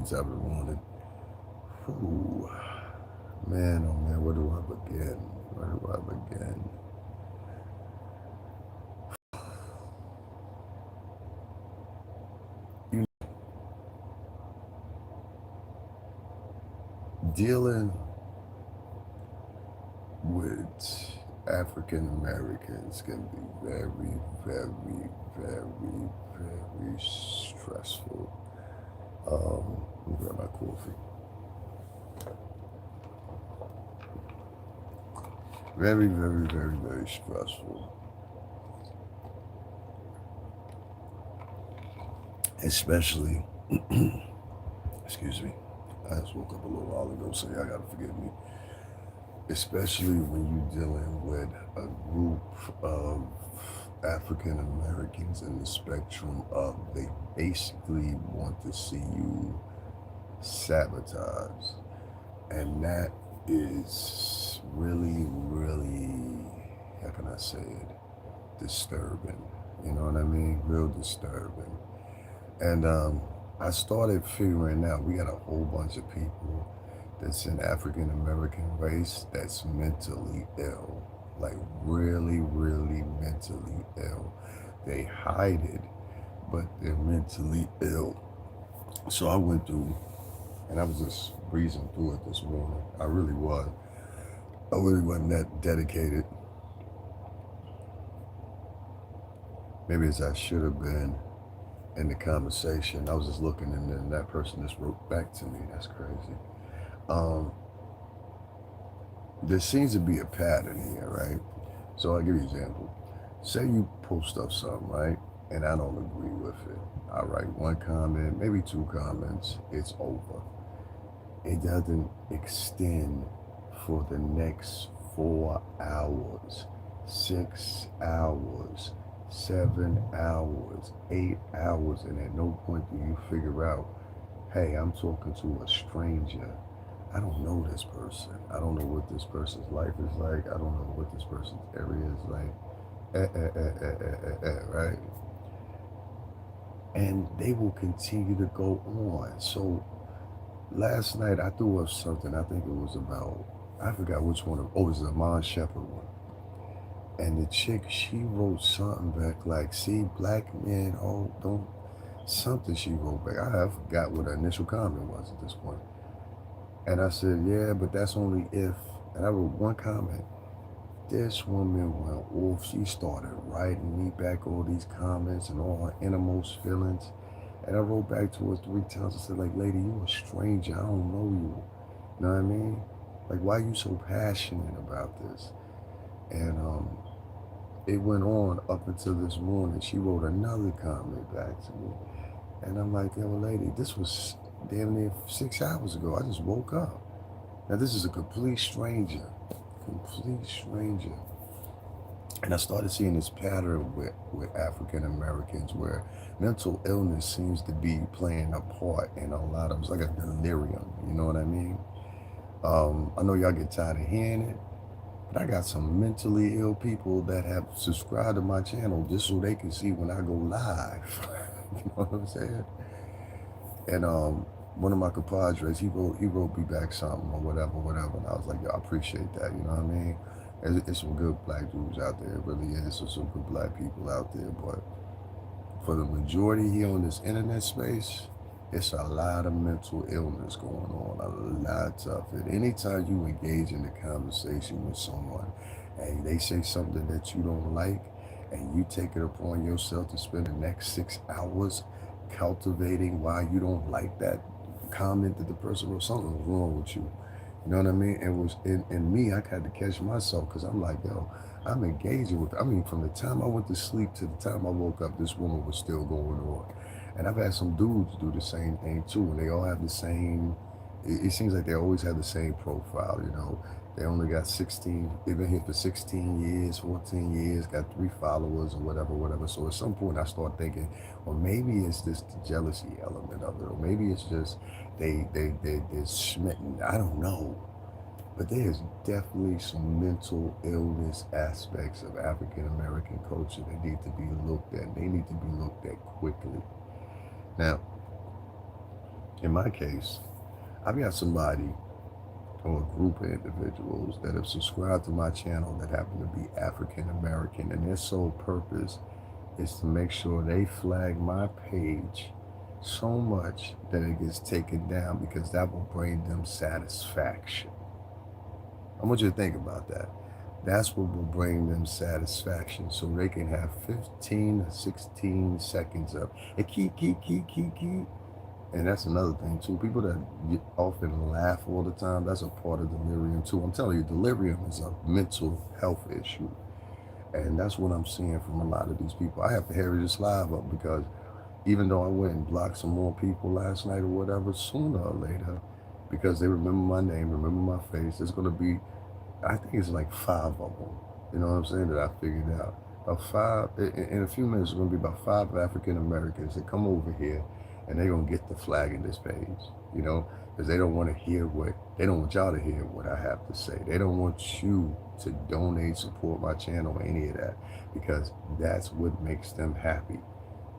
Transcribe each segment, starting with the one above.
Top of the morning. Ooh, man, oh man, where do I begin? Where do I begin? You dealing with African Americans can be very, very, very, very stressful. Let me grab my coffee. Very, very, very, very stressful. Especially, excuse me, I just woke up a little while ago, so y'all gotta forgive me. Especially when you're dealing with a group of African Americans in the spectrum of they basically want to see you sabotage. And that is really, really, how can I say it, disturbing. You know what I mean? Real disturbing. And I started figuring out we got a whole bunch of people that's in African American race that's mentally ill. Like really, really mentally ill. They hide it, but they're mentally ill. So I went through and I was just breezing through it this morning. I really was. I really wasn't that dedicated, maybe as I should have been in the conversation. I was just looking and then that person just wrote back to me. That's crazy. Um, there seems to be a pattern here, right? So I'll give you an example. Say you post up something, right? And I don't agree with it. I write one comment, maybe two comments, it's over. It doesn't extend for the next 4 hours, 6 hours, 7 hours, 8 hours, and at no point do you figure out, hey, I'm talking to a stranger. I don't know this person. I don't know what this person's life is like. I don't know what this person's area is like. Right? And they will continue to go on. So last night I threw up something. I think it was about, I forgot which one. Oh, it was the Mon Shepherd one. And the chick, she wrote something back like, see, black men, oh, don't, something she wrote back. I forgot what her initial comment was at this point. And I said, yeah, but that's only if. And I wrote one comment. This woman went off. She started writing me back all these comments and all her innermost feelings. And I wrote back to her 3 times. I said, like, lady, you a stranger. I don't know you. You know what I mean? Like, why are you so passionate about this? And it went on up until this morning. She wrote another comment back to me. And I'm like, yo, lady, this was damn near 6 hours ago. I just woke up. Now, this is a complete stranger. Complete stranger. And I started seeing this pattern with African Americans where mental illness seems to be playing a part in a lot of, it's like a delirium, you know what I mean? I know y'all get tired of hearing it, but I got some mentally ill people that have subscribed to my channel just so they can see when I go live. You know what I'm saying? And one of my compadres, he wrote me back something or whatever, whatever, and I was like, yo, I appreciate that. You know what I mean? It's some good black dudes out there. It really is. There's some good black people out there, but for the majority here on this internet space, it's a lot of mental illness going on, a lot of it. Anytime you engage in a conversation with someone and they say something that you don't like, and you take it upon yourself to spend the next 6 hours cultivating why you don't like that comment that the person wrote, something's wrong with you. You know what I mean? It was in me, I had to catch myself because I'm like, yo, I'm engaging with, I mean, from the time I went to sleep to the time I woke up, this woman was still going on. And I've had some dudes do the same thing too, and they all have the same, it seems like they always have the same profile, you know. They only got 16, they've been here for 16 years, 14 years, got 3 followers or whatever, whatever. So at some point I start thinking, well, maybe it's just the jealousy element of it, or maybe it's just they're smitten. I don't know. But there's definitely some mental illness aspects of African American culture that need to be looked at. They need to be looked at quickly. Now, In my case, I've got somebody or a group of individuals that have subscribed to my channel that happen to be African American, and their sole purpose is to make sure they flag my page so much that it gets taken down because that will bring them satisfaction. I want you to think about that. That's what will bring them satisfaction so they can have 15 to 16 seconds of it, keep. And that's another thing too. People that often laugh all the time, that's a part of delirium too. I'm telling you, delirium is a mental health issue. And that's what I'm seeing from a lot of these people. I have to hurry this live up because even though I went and blocked some more people last night or whatever, sooner or later, because they remember my name, remember my face, there's going to be, I think it's like 5 of them, you know what I'm saying, that I figured out. About 5, in a few minutes, there's going to be about 5 African Americans that come over here and they're going to get the flag in this page, you know, because they don't want to hear they don't want y'all to hear what I have to say. They don't want you to donate, support my channel, or any of that, because that's what makes them happy.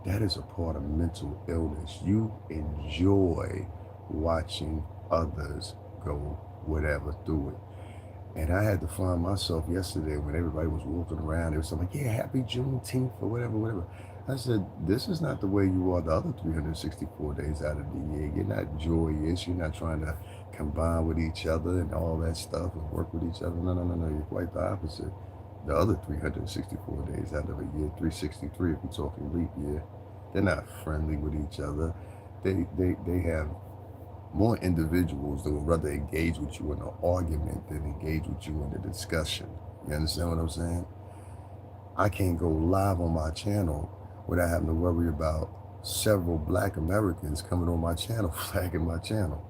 That is a part of mental illness. You enjoy watching others go whatever through it. And I had to find myself yesterday when everybody was walking around. It was something like, yeah, happy Juneteenth or whatever. I said, this is not the way you are the other 364 days out of the year. You're not joyous. You're not trying to combine with each other and all that stuff and work with each other. No. You're quite the opposite. The other 364 days out of a year, 363 if you're talking leap year, they're not friendly with each other. They have more individuals that would rather engage with you in an argument than engage with you in a discussion. You understand what I'm saying? I can't go live on my channel without having to worry about several Black Americans coming on my channel, flagging my channel.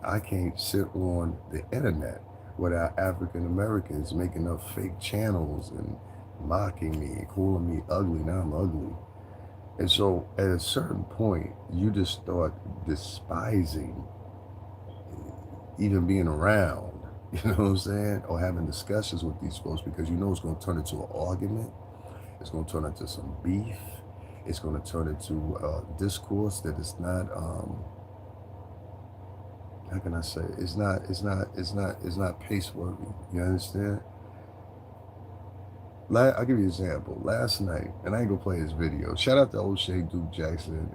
I can't sit on the internet without African Americans making up fake channels and mocking me and calling me ugly. Now I'm ugly. And so at a certain point, you just start despising even being around, you know what I'm saying? Or having discussions with these folks because you know it's going to turn into an argument. It's going to turn into some beef. It's going to turn into discourse that is not, how can I say? It's not pace worthy. You understand? I'll give you an example. Last night, and I ain't gonna play his video. Shout out to O'Shea Duke Jackson.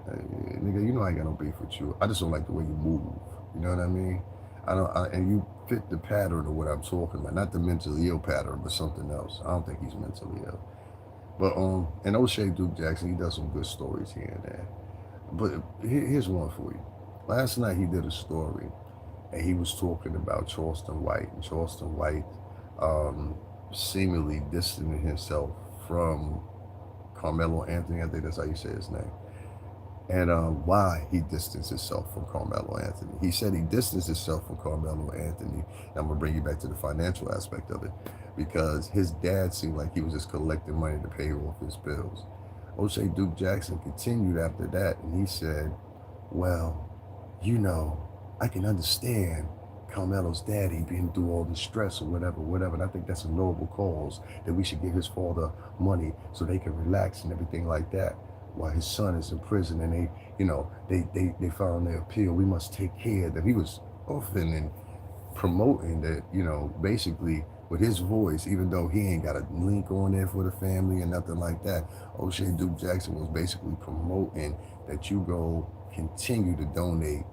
Nigga, you know I ain't got no beef with you. I just don't like the way you move. You know what I mean? And you fit the pattern of what I'm talking about. Not the mentally ill pattern, but something else. I don't think he's mentally ill. But and O'Shea Duke Jackson, he does some good stories here and there. But here's one for you. Last night he did a story, and he was talking about Charleston White. And Charleston White, seemingly distancing himself from Carmelo Anthony. I think that's how you say his name. And why he distanced himself from Carmelo Anthony. He said he distanced himself from Carmelo Anthony. And I'm going to bring you back to the financial aspect of it, because his dad seemed like he was just collecting money to pay off his bills. O'Shea Duke Jackson continued after that, and he said, well, you know, I can understand Carmelo's daddy being through all the stress or whatever. And I think that's a noble cause, that we should give his father money so they can relax and everything like that, while his son is in prison and they filed their appeal. We must take care of them. He was often and promoting that, basically with his voice, even though he ain't got a link on there for the family and nothing like that, O'Shea Duke Jackson was basically promoting that you go continue to donate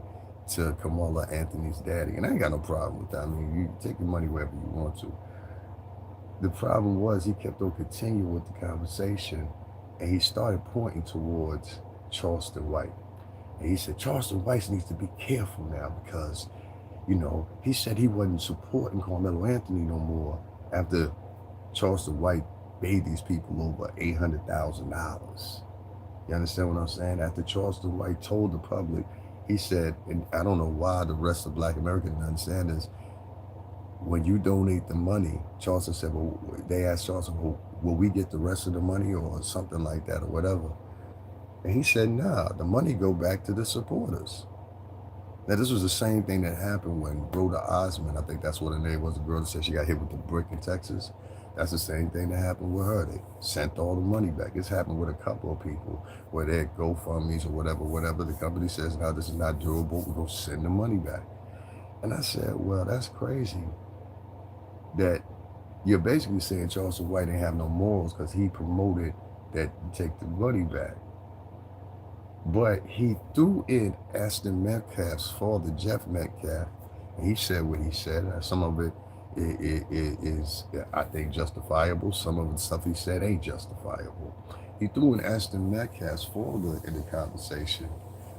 to Kamala Anthony's daddy. And I ain't got no problem with that. I mean, you take your money wherever you want to. The problem was he kept on continuing with the conversation, and he started pointing towards Charleston White. And he said, Charleston White needs to be careful now because, he said he wasn't supporting Carmelo Anthony no more after Charleston White paid these people over $800,000. You understand what I'm saying? After Charleston White told the public, he said, and I don't know why the rest of Black Americans understand this, when you donate the money, Charleston said, well, they asked Charleston, well, will we get the rest of the money or something like that or whatever? And he said, nah, the money go back to the supporters. Now, this was the same thing that happened when Rhoda Osmond, I think that's what her name was, the girl that said she got hit with the brick in Texas. That's the same thing that happened with her. They sent all the money back. It's happened with a couple of people where they had GoFundMe's or whatever. The company says, no, this is not durable. We're going to send the money back. And I said, well, that's crazy that you're basically saying Charleston White didn't have no morals because he promoted that you take the money back. But he threw in Aston Metcalf's father, Jeff Metcalf, and he said what he said. Some of it is, I think, justifiable. Some of the stuff he said ain't justifiable. He threw in Aston Metcalf's father in the conversation,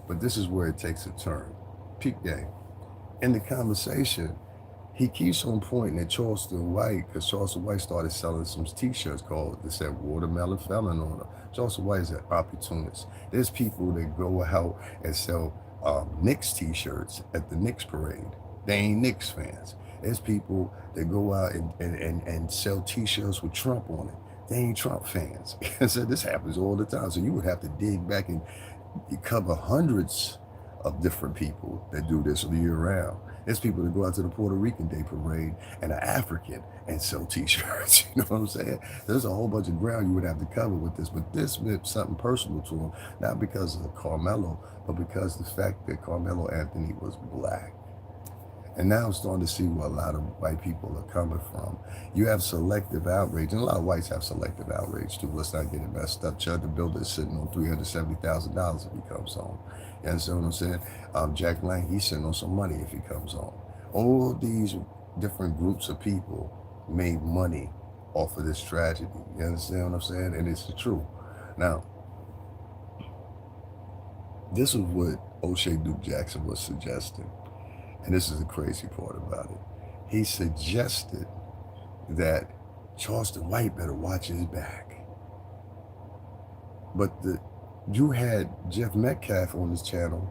but this is where it takes a turn. Peak game. In the conversation, he keeps on pointing at Charleston White because Charleston White started selling some t-shirts that said Watermelon Felon on them. Charleston White is an opportunist. There's people that go out and sell Knicks t-shirts at the Knicks parade. They ain't Knicks fans. There's people that go out and sell t-shirts with Trump on it. They ain't Trump fans. So this happens all the time. So you would have to dig back and cover hundreds of different people that do this year round. There's people that go out to the Puerto Rican Day Parade and are African and sell t-shirts. You know what I'm saying? There's a whole bunch of ground you would have to cover with this. But this meant something personal to him, not because of Carmelo, but because the fact that Carmelo Anthony was black. And now I'm starting to see where a lot of white people are coming from. You have selective outrage, and a lot of whites have selective outrage too. Let's not get it messed up. Chud the Builder is sitting on $370,000 if he comes home. You understand what I'm saying? Jack Lang, he's sitting on some money if he comes home. All these different groups of people made money off of this tragedy. You understand what I'm saying? And it's the truth. Now, this is what O'Shea Duke Jackson was suggesting. And this is the crazy part about it. He suggested that Charleston White better watch his back. But you had Jeff Metcalf on this channel,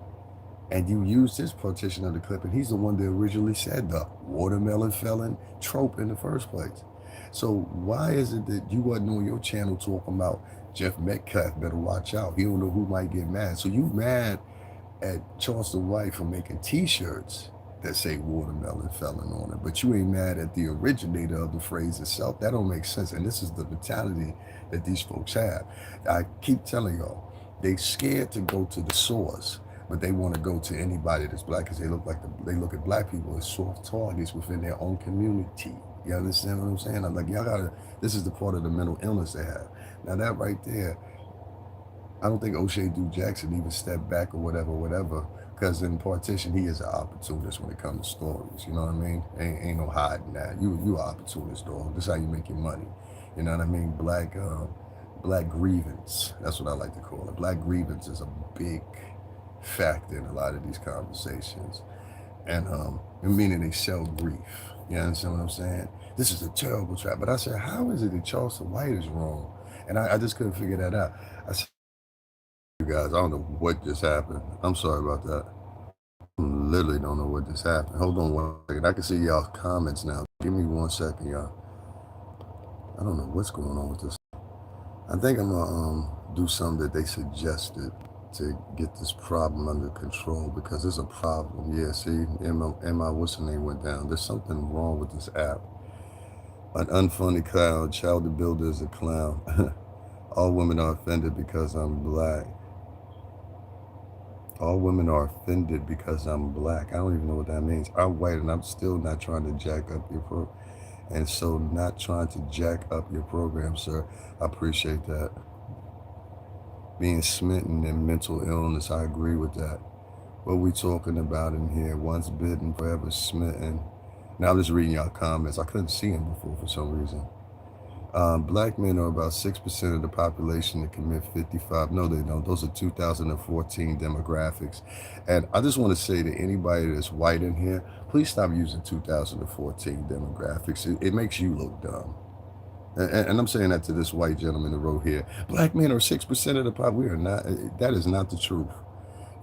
and you used his partition of the clip, and he's the one that originally said the watermelon felon trope in the first place. So why is it that you wasn't on your channel talking about Jeff Metcalf better watch out? He don't know who might get mad. So you mad at Charleston White for making t-shirts that say watermelon felon on it, but you ain't mad at the originator of the phrase itself. That don't make sense. And this is the mentality that these folks have. I keep telling y'all, they scared to go to the source, but they want to go to anybody that's black because they look at black people as soft targets within their own community. You understand what I'm saying? I'm like, y'all gotta, this is the part of the mental illness they have. Now that right there, I don't think O'Shea Duke Jackson even stepped back or whatever, because in partition, he is an opportunist when it comes to stories. You know what I mean? Ain't no hiding that. You an opportunist, dog. This is how you make your money. You know what I mean? Black grievance. That's what I like to call it. Black grievance is a big factor in a lot of these conversations. And meaning they sell grief. You understand what I'm saying? This is a terrible trap. But I said, how is it that Charleston White is wrong? And I just couldn't figure that out. I said, you guys, I don't know what just happened. I'm sorry about that. I literally don't know what just happened. Hold on 1 second. I can see y'all's comments now. Give me 1 second, y'all. I don't know what's going on with this. I think I'm gonna do something that they suggested to get this problem under control, because there's a problem. Yeah, see, my what's her name went down. There's something wrong with this app. An unfunny clown. Child the Builder is a clown. All women are offended because I'm black. All women are offended because I'm black. I don't even know what that means. I'm white and I'm still not trying to jack up your program. And so not trying to jack up your program, sir. I appreciate that. Being smitten in mental illness, I agree with that. What we talking about in here? Once bitten, forever smitten. Now I'm just reading y'all comments. I couldn't see them before for some reason. Black men are about 6% of the population that commit 55. No, they don't. Those are 2014 demographics. And I just want to say to anybody that's white in here, please stop using 2014 demographics. It makes you look dumb. And I'm saying that to this white gentleman that wrote here. Black men are 6% of the population. We are not. That is not the truth.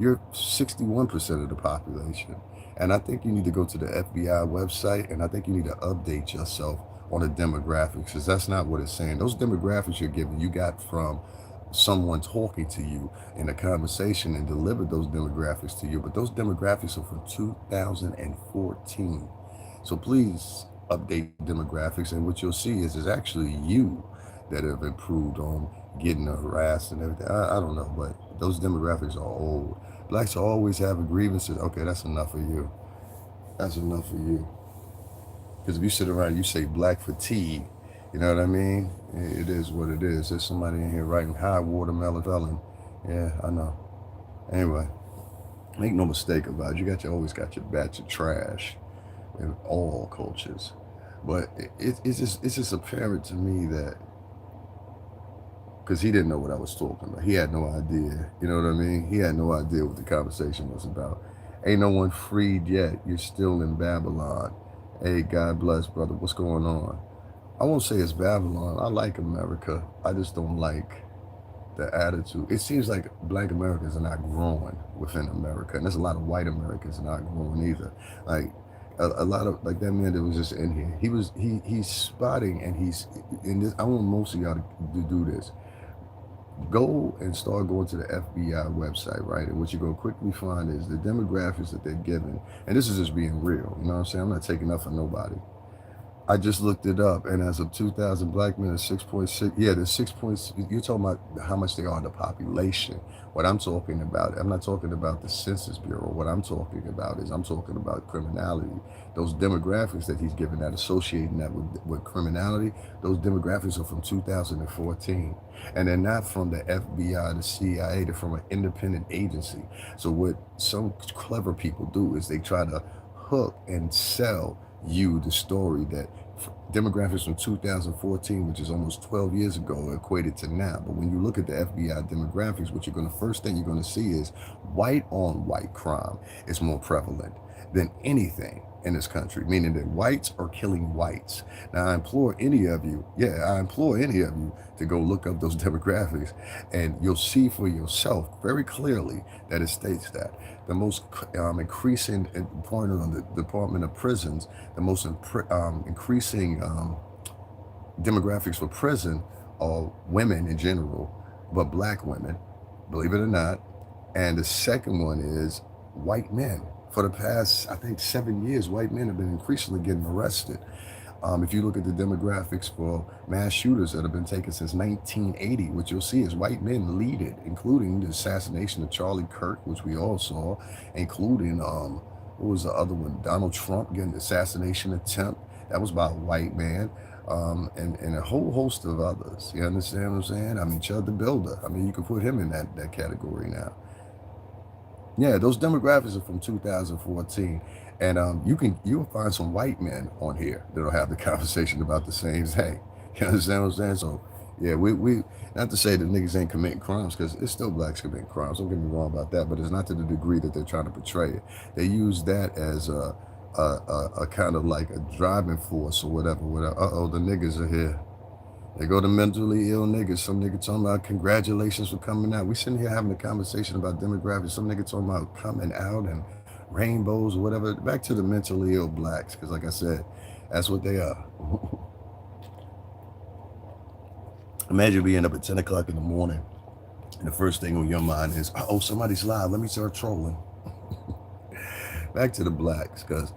You're 61% of the population. And I think you need to go to the FBI website, and I think you need to update yourself on the demographics, because that's not what it's saying. Those demographics you're giving, you got from someone talking to you in a conversation and delivered those demographics to you, but those demographics are from 2014. So please update demographics, and what you'll see is it's actually you that have improved on getting harassed and everything. I don't know, but those demographics are old. Blacks are always having grievances. Okay, that's enough of you. That's enough of you. Because if you sit around and you say black fatigue, you know what I mean? It is what it is. There's somebody in here writing high watermelon felon. Yeah, I know. Anyway, make no mistake about it. Always got your batch of trash in all cultures. But it's just apparent to me that because he didn't know what I was talking about. He had no idea. You know what I mean? He had no idea what the conversation was about. Ain't no one freed yet. You're still in Babylon. Hey, God bless, brother. What's going on? I won't say it's Babylon. I like America. I just don't like the attitude. It seems like black Americans are not growing within America. And there's a lot of white Americans not growing either. Like a lot of like that man that was just in here. He's spotting and he's in this. I want most of y'all to do this. Go and start going to the FBI website, right? And what you're going to quickly find is the demographics that they're given. And this is just being real. You know what I'm saying? I'm not taking up for nobody. I just looked it up, and as of 2,000 black men, 6.6. Yeah, there's 6. You're talking about how much they are in the population. What I'm talking about, I'm not talking about the Census Bureau. What I'm talking about is I'm talking about criminality. Those demographics that he's given that associating that with criminality, those demographics are from 2014. And they're not from the FBI, the CIA, they're from an independent agency. So what some clever people do is they try to hook and sell you the story that demographics from 2014, which is almost 12 years ago, equated to now. But when you look at the FBI demographics, what first thing you're going to see is white on white crime is more prevalent than anything in this country, meaning that whites are killing whites. Now, I implore any of you to go look up those demographics, and you'll see for yourself very clearly that it states that the most increasing point on the Department of Prisons, the most increasing demographics for prison are women in general, but black women, believe it or not. And the second one is white men. For the past, I think, 7 years, white men have been increasingly getting arrested. If you look at the demographics for mass shooters that have been taken since 1980, what you'll see is white men lead it, including the assassination of Charlie Kirk, which we all saw, including, what was the other one? Donald Trump getting the assassination attempt. That was by a white man. And a whole host of others. You understand what I'm saying? I mean, Chud the Builder. I mean, you can put him in that category now. Yeah, those demographics are from 2014, and you'll find some white men on here that'll have the conversation about the same thing. You understand what I'm saying? So, yeah, we not to say that niggas ain't committing crimes, because it's still blacks committing crimes. Don't get me wrong about that, but it's not to the degree that they're trying to portray it. They use that as a kind of like a driving force or whatever. The niggas are here. They go to mentally ill niggas. Some nigga talking about congratulations for coming out. We sitting here having a conversation about demographics. Some nigga talking about coming out and rainbows or whatever. Back to the mentally ill blacks, because like I said, that's what they are. Imagine being up at 10 o'clock in the morning and the first thing on your mind is, oh, somebody's live. Let me start trolling. Back to the blacks, because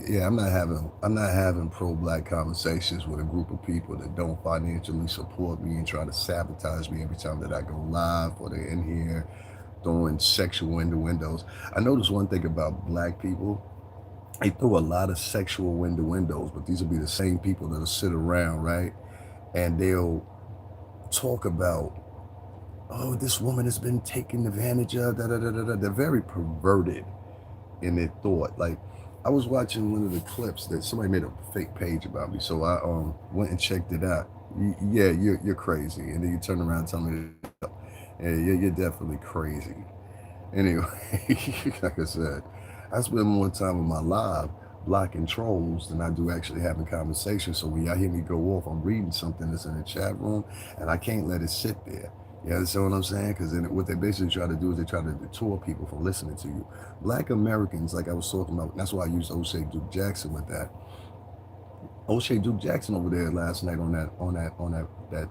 yeah, I'm not having pro-black conversations with a group of people that don't financially support me and try to sabotage me every time that I go live, or they're in here throwing sexual innuendos. I noticed one thing about black people. They throw a lot of sexual innuendos, but these will be the same people that'll sit around, right? And they'll talk about, oh, this woman has been taken advantage of, da-da-da-da-da. They're very perverted in their thought. Like, I was watching one of the clips that somebody made a fake page about me, so I went and checked it out. Yeah, you're crazy, and then you turn around and tell me, yeah, you're definitely crazy. Anyway, like I said, I spend more time with my live blocking trolls than I do actually having conversations. So when y'all hear me go off, I'm reading something that's in the chat room, and I can't let it sit there. You understand what I'm saying? Because then what they basically try to do is they try to deter people from listening to you. Black Americans, like I was talking about, that's why I used O'Shea Duke Jackson with that. O'Shea Duke Jackson over there last night on that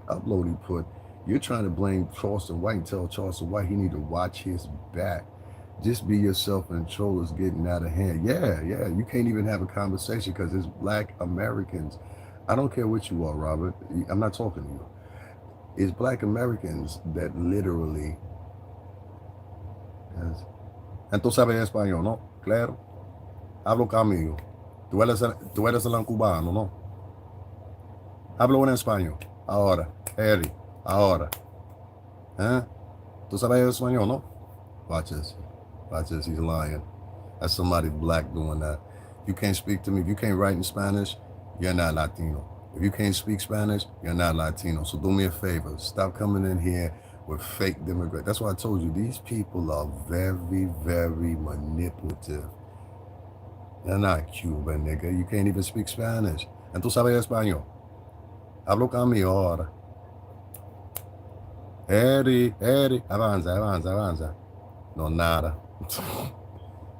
upload he put, you're trying to blame Charleston White and tell Charleston White he need to watch his back. Just be yourself, and troll is getting out of hand. Yeah, yeah. You can't even have a conversation because it's black Americans. I don't care what you are, Robert. I'm not talking to you. It's black Americans that literally. En tú sabes español, ¿no? Claro. Hablo conmigo. Tú eres el cubano, ¿no? Hablo en español. Ahora. Harry. Ahora. ¿Eh? ¿Tú sabes español, no? Watch this. Watch this. He's lying. That's somebody black doing that. You can't speak to me. If you can't write in Spanish, you're not Latino. If you can't speak Spanish, you're not Latino. So do me a favor. Stop coming in here with fake demographics. That's why I told you, these people are very, very manipulative. They're not Cuban, nigga. You can't even speak Spanish. And tú sabes español. Hablo conmigo ahora. Eddie, avanza, avanza, avanza. No, nada.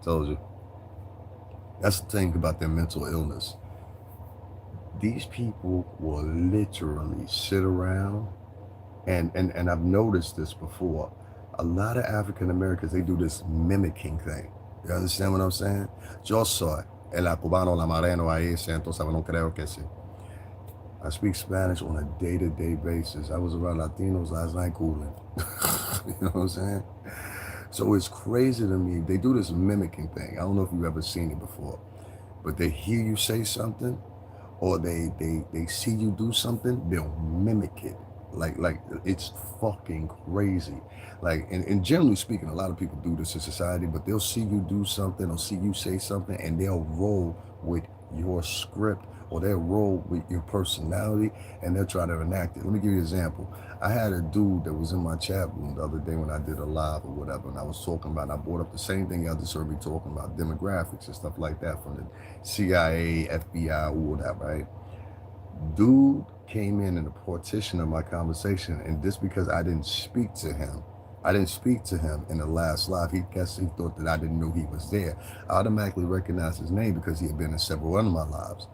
Told you. That's the thing about their mental illness. These people will literally sit around, and I've noticed this before. A lot of African Americans, they do this mimicking thing. You understand what I'm saying? Yo soy el cubano, la mareno ahí, entonces no creo que sí. I speak Spanish on a day-to-day basis. I was around Latinos last night cooling. You know what I'm saying? So it's crazy to me. They do this mimicking thing. I don't know if you've ever seen it before, but they hear you say something, or they see you do something, they'll mimic it. Like it's fucking crazy. Like, and generally speaking, a lot of people do this in society, but they'll see you do something or see you say something, and they'll roll with your script, or they'll roll with your personality, and they'll try to enact it. Let me give you an example. I had a dude that was in my chat room the other day when I did a live or whatever, and I was talking about, I brought up the same thing y'all just heard me talking about, demographics and stuff like that from the CIA, FBI, all that, right? Dude came in and a partition of my conversation, and just because I didn't speak to him in the last live. He thought that I didn't know he was there. I automatically recognized his name because he had been in several of my lives.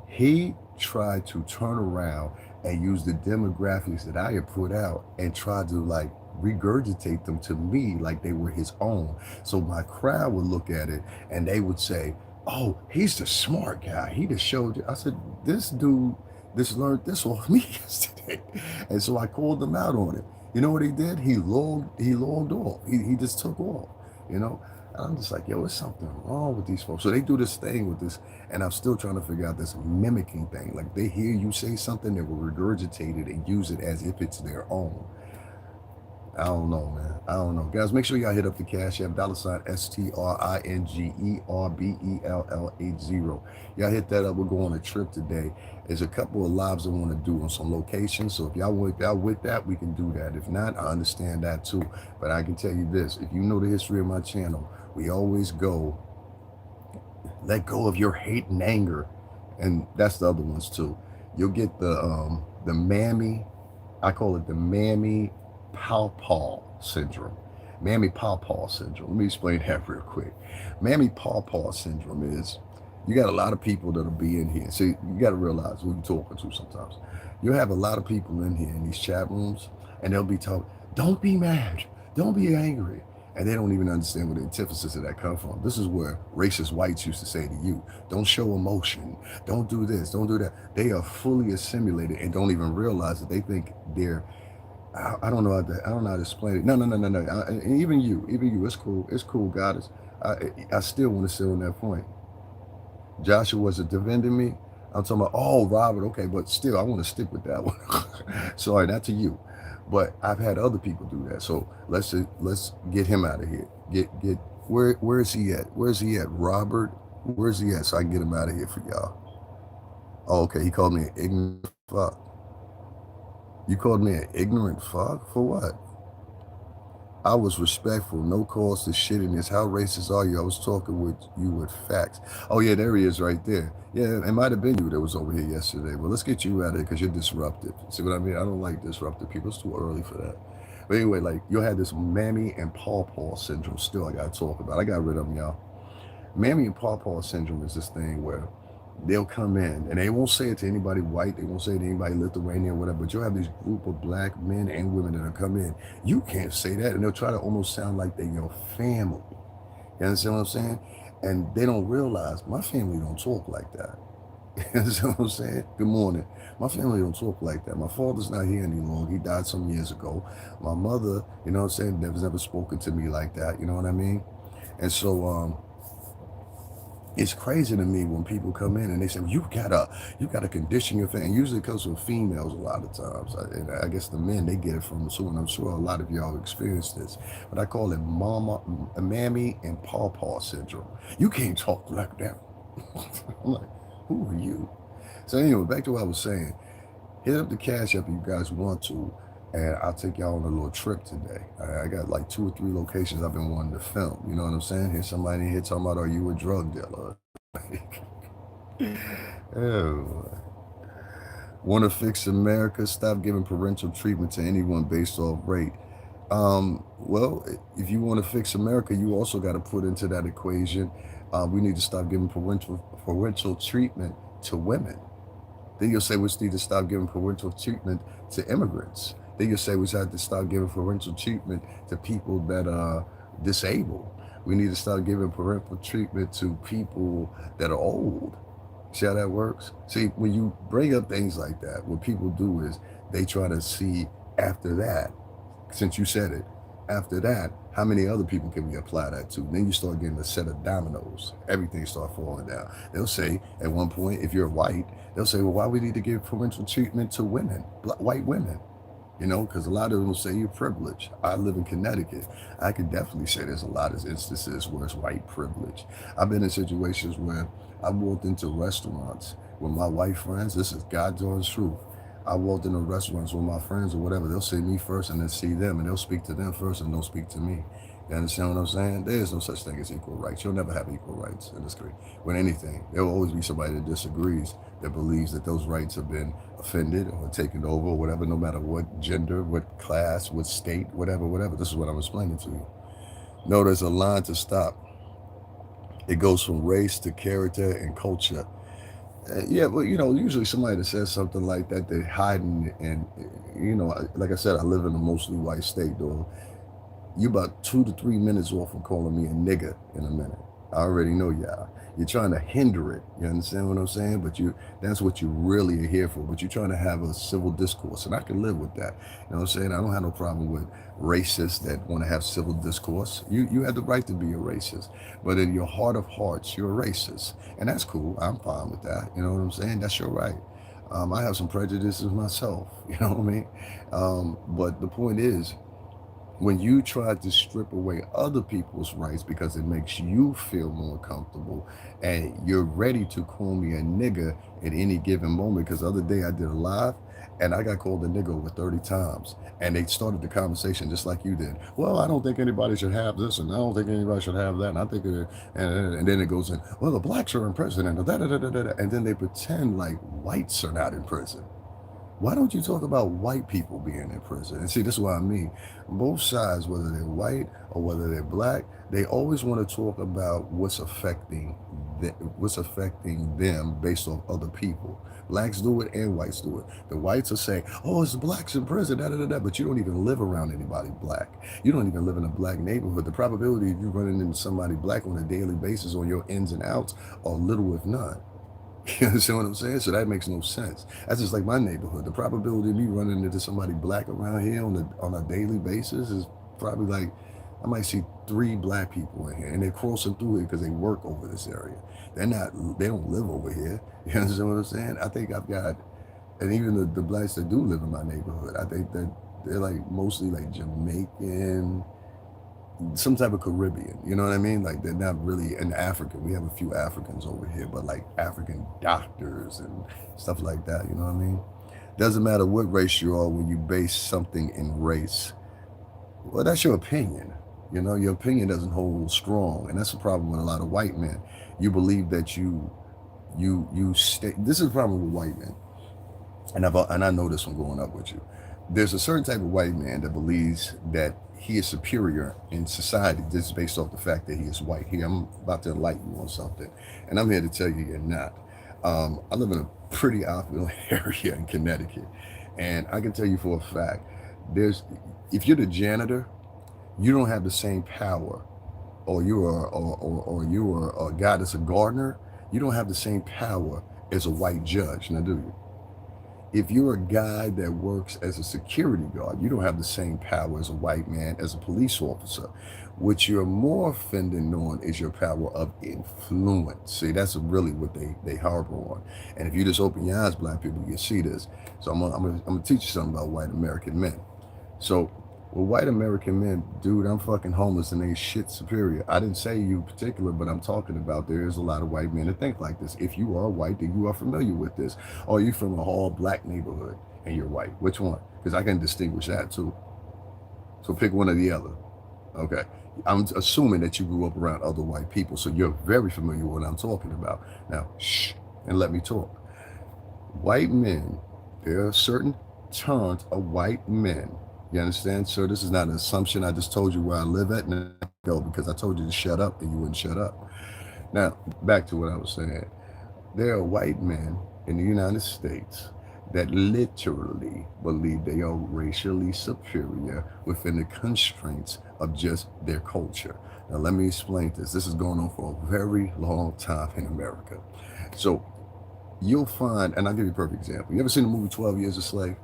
He tried to turn around and use the demographics that I had put out and tried to like regurgitate them to me like they were his own. So my crowd would look at it and they would say, "Oh, he's the smart guy. He just showed you." I said, "This dude just learned this off me yesterday." And so I called him out on it. You know what he did? He logged off. He just took off, you know? And I'm just like, yo, there's something wrong with these folks. So they do this thing with this, and I'm still trying to figure out this mimicking thing. Like they hear you say something, they will regurgitate it and use it as if it's their own. I don't know, man. I don't know. Guys, make sure y'all hit up the Cash App, $STRINGERBELL80. Y'all hit that up. We're going on a trip today. There's a couple of lives I want to do on some locations. So if y'all with that, we can do that. If not, I understand that too. But I can tell you this. If you know the history of my channel, we always go, let go of your hate and anger. And that's the other ones too. You'll get the mammy, I call it the mammy pawpaw syndrome. Mammy pawpaw syndrome. Let me explain that real quick. Mammy pawpaw syndrome is, you got a lot of people that'll be in here. See, you got to realize who you're talking to sometimes. You have a lot of people in here in these chat rooms, and they'll be told, don't be mad, don't be angry. And they don't even understand where the antithesis of that comes from. This is where racist whites used to say to you, don't show emotion, don't do this, don't do that. They are fully assimilated and don't even realize that they think they're, I don't know how to, explain it. No. Even you, it's cool, goddess. I still want to sit on that point. Joshua wasn't defending me. I'm talking about, oh, Robert, okay, but still, I want to stick with that one. Sorry, not to you, but I've had other people do that. So let's get him out of here. Where is he at? Where's he at, Robert? Where's he at? So I can get him out of here for y'all. Oh, okay, he called me an ignorant fuck. You called me an ignorant fuck? For what? I was respectful, no cause to shittiness. How racist are you? I was talking with you with facts. Oh yeah, there he is right there. Yeah, it might have been you that was over here yesterday. Well, let's get you out of here because you're disruptive. See what I mean? I don't like disruptive people. It's too early for that. But anyway, like you'll have this mammy and pawpaw syndrome still I got to talk about. I got rid of them, y'all. Mammy and pawpaw syndrome is this thing where they'll come in and they won't say it to anybody white, they won't say it to anybody Lithuanian or whatever, but you'll have these group of black men and women that'll come in. You can't say that, and they'll try to almost sound like they're your family. You understand what I'm saying? And they don't realize my family don't talk like that. You understand what I'm saying? Good morning. My family don't talk like that. My father's not here any longer. He died some years ago. My mother, you know what I'm saying, never spoken to me like that. You know what I mean? And so it's crazy to me when people come in and they say, well, you gotta condition your family. And usually it comes from females a lot of times. And I guess the men, they get it from us too. And I'm sure a lot of y'all experienced this. But I call it mammy and pawpaw syndrome. You can't talk like that. I'm like, who are you? So anyway, back to what I was saying. Hit up the Cash App if you guys want to, and I'll take y'all on a little trip today. I got like 2 or 3 locations I've been wanting to film. You know what I'm saying? Here's somebody in here talking about, are you a drug dealer? Oh. Want to fix America? Stop giving parental treatment to anyone based off rate. Well, if you want to fix America, you also got to put into that equation. We need to stop giving parental treatment to women. Then you'll say we need to stop giving parental treatment to immigrants. Then you'll say we have to stop giving parental treatment to people that are disabled. We need to start giving parental treatment to people that are old. See how that works? See, when you bring up things like that, what people do is they try to see after that, since you said it, after that, how many other people can we apply that to? Then you start getting a set of dominoes. Everything start falling down. They'll say at one point, if you're white, they'll say, well, why we need to give parental treatment to women, white women? You know, because a lot of them will say you're privileged. I live in Connecticut. I could definitely say there's a lot of instances where it's white privilege. I've been in situations where I walked into restaurants with my white friends. This is God's honest truth. I walked into restaurants with my friends or whatever. They'll say me first and then see them, and they'll speak to them first and don't speak to me. You understand what I'm saying? There is no such thing as equal rights. You'll never have equal rights in this country. With anything, there will always be somebody that disagrees, that believes that those rights have been offended or taken over or whatever, no matter what gender, what class, what state, whatever. This is what I'm explaining to you. No, there's a line to stop. It goes from race to character and culture. Yeah, well, usually somebody that says something like that, they're hiding. And, like I said, I live in a mostly white state, though. You about 2 to 3 minutes off from calling me a nigger in a minute. I already know y'all. You're trying to hinder it. You understand what I'm saying? But that's what you really are here for. But you're trying to have a civil discourse. And I can live with that. You know what I'm saying? I don't have no problem with racists that want to have civil discourse. You have the right to be a racist. But in your heart of hearts, you're a racist. And that's cool. I'm fine with that. You know what I'm saying? That's your right. I have some prejudices myself. You know what I mean? But the point is, when you try to strip away other people's rights because it makes you feel more comfortable, and you're ready to call me a nigger at any given moment, because the other day I did a live and I got called a nigger over 30 times, and they started the conversation just like you did. Well, I don't think anybody should have this, and I don't think anybody should have that, and I think and then it goes in, well, the blacks are in prison, and and then they pretend like whites are not in prison. Why don't you talk about white people being in prison? And see, this is what I mean. Both sides, whether they're white or whether they're black, they always want to talk about what's affecting them based on other people. Blacks do it and whites do it. The whites will say, oh, it's the blacks in prison, but you don't even live around anybody black. You don't even live in a black neighborhood. The probability of you running into somebody black on a daily basis on your ins and outs are little if none. You understand what I'm saying? So that makes no sense. That's just like my neighborhood. The probability of me running into somebody black around here on a daily basis is probably like, I might see 3 black people in here, and they're crossing through it because they work over this area. They don't live over here. You understand what I'm saying? I think I've got, and even the blacks that do live in my neighborhood, I think that they're like mostly like Jamaican, some type of Caribbean, you know what I mean? Like they're not really an African. We have a few Africans over here, but like African doctors and stuff like that, you know what I mean? Doesn't matter what race you are when you base something in race. Well, that's your opinion. Your opinion doesn't hold strong, and that's the problem with a lot of white men. You believe that you stay. This is the problem with white men, and I know this from growing up with you. There's a certain type of white man that believes that he is superior in society just based off the fact that he is white. Here, I'm about to enlighten you on something, and I'm here to tell you you're not. I live in a pretty affluent area in Connecticut, and I can tell you for a fact, if you're the janitor, you don't have the same power or you are a guy that's a gardener, you don't have the same power as a white judge. Now, do you? If you're a guy that works as a security guard, you don't have the same power as a white man, as a police officer. What you're more offending on is your power of influence. See, that's really what they harbor on. And if you just open your eyes, black people, you see this. So I'm gonna teach you something about white American men. So, with white American men, dude, I'm fucking homeless and they shit superior. I didn't say you in particular, but I'm talking about there is a lot of white men that think like this. If you are white, then you are familiar with this. Or you from a all black neighborhood and you're white. Which one? Because I can distinguish that too. So pick one or the other. Okay. I'm assuming that you grew up around other white people, so you're very familiar with what I'm talking about. Now, shh, and let me talk. White men, there are certain terms of white men. You understand, sir? This is not an assumption. I just told you where I live at, and I go because I told you to shut up and you wouldn't shut up. Now, back to what I was saying. There are white men in the United States that literally believe they are racially superior within the constraints of just their culture. Now, let me explain this. This is going on for a very long time in America. So, you'll find, and I'll give you a perfect example. You ever seen the movie 12 Years a Slave?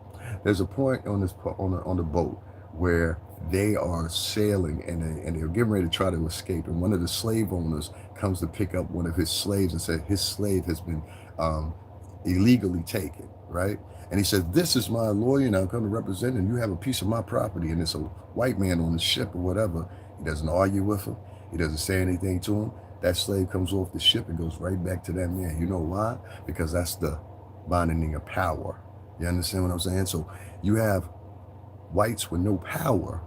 There's a point on this on the boat where they are sailing and they're getting ready to try to escape, and one of the slave owners comes to pick up one of his slaves and said his slave has been um, illegally taken, right? And he said, "This is my lawyer, and I'm come to represent, and you have a piece of my property." And it's a white man on the ship or whatever. He doesn't argue with him. He doesn't say anything to him. That slave comes off the ship and goes right back to that man. You know why? Because that's the binding of power. You understand what I'm saying? So you have whites with no power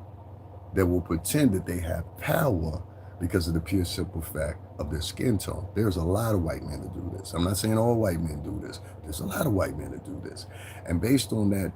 that will pretend that they have power because of the pure simple fact of their skin tone. There's a lot of white men that do this. I'm not saying all white men do this. There's a lot of white men that do this. And based on that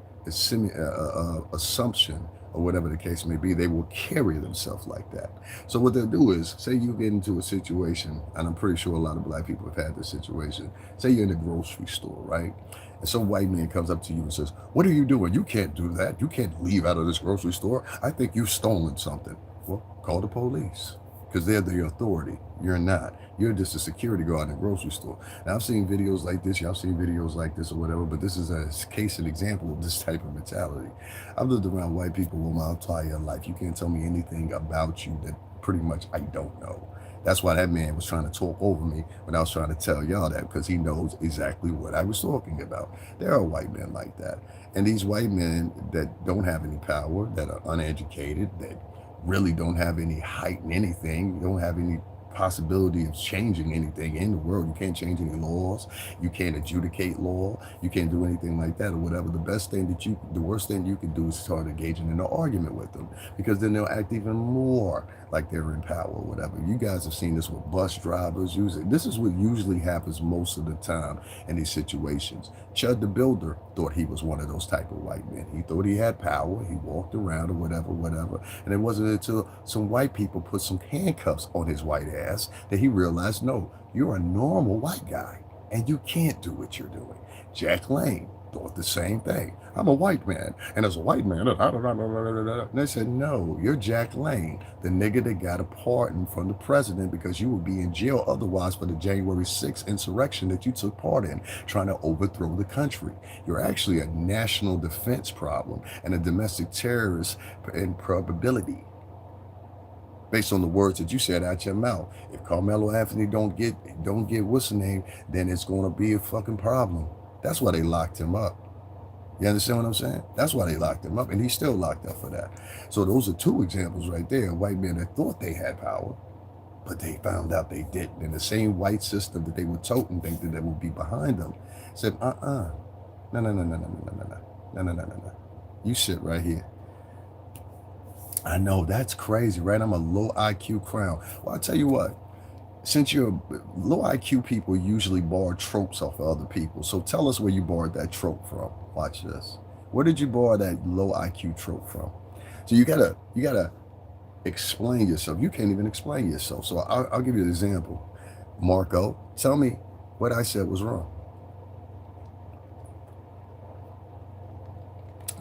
assumption, or whatever the case may be, they will carry themselves like that. So what they'll do is, say you get into a situation, and I'm pretty sure a lot of black people have had this situation. Say you're in a grocery store, right? And some white man comes up to you and says, "What are you doing? You can't do that. You can't leave out of this grocery store. I think you've stolen something." Well, call the police because they're the authority. You're not. You're just a security guard in a grocery store. Now, I've seen videos like this. Y'all seen videos like this or whatever, but this is a case and example of this type of mentality. I've lived around white people all my entire life. You can't tell me anything about you that pretty much I don't know. That's why that man was trying to talk over me when I was trying to tell y'all that, because he knows exactly what I was talking about. There are white men like that. And these white men that don't have any power, that are uneducated, that really don't have any height in anything, don't have any possibility of changing anything in the world. You can't change any laws. You can't adjudicate law. You can't do anything like that or whatever. The worst thing you can do is start engaging in an argument with them, because then they'll act even more like they're in power or whatever. You guys have seen this with bus drivers. This is what usually happens most of the time in these situations. Chud the Builder thought he was one of those type of white men. He thought he had power. He walked around or whatever. And it wasn't until some white people put some handcuffs on his white ass that he realized, no, you're a normal white guy and you can't do what you're doing. Jack Lane thought the same thing. I'm a white man, and as a white man, and they said, no, you're Jack Lane, the nigga that got a pardon from the president because you would be in jail otherwise for the January 6th insurrection that you took part in, trying to overthrow the country. You're actually a national defense problem and a domestic terrorist in probability, based on the words that you said out your mouth. If Carmelo Anthony don't get what's the name, then it's going to be a fucking problem. That's why they locked him up. You understand what I'm saying? That's why they locked him up, and he's still locked up for that. So those are two examples right there. White men that thought they had power, but they found out they didn't. And the same white system that they were toting, thinking that would be behind them, said, no. You sit right here. I know, that's crazy, right? I'm a low IQ crown. Well, I'll tell you what. Since you're low IQ people usually borrow tropes off of other people. So tell us where you borrowed that trope from. Watch this. Where did you borrow that low IQ trope from? So you gotta explain yourself. You can't even explain yourself. So I'll give you an example. Marco, tell me what I said was wrong.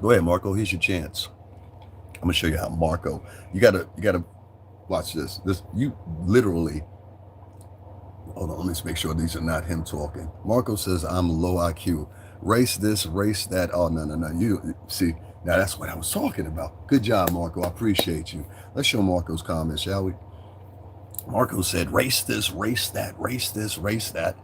Go ahead, Marco. Here's your chance. I'm gonna show you how Marco. You gotta Watch this. You literally. Hold on, let me make sure these are not him talking. Marco says I'm low IQ. Race this, race that. Oh no, no, no. You see, now that's what I was talking about. Good job, Marco. I appreciate you. Let's show Marco's comments, shall we? Marco said, race this, race that, race this, race that.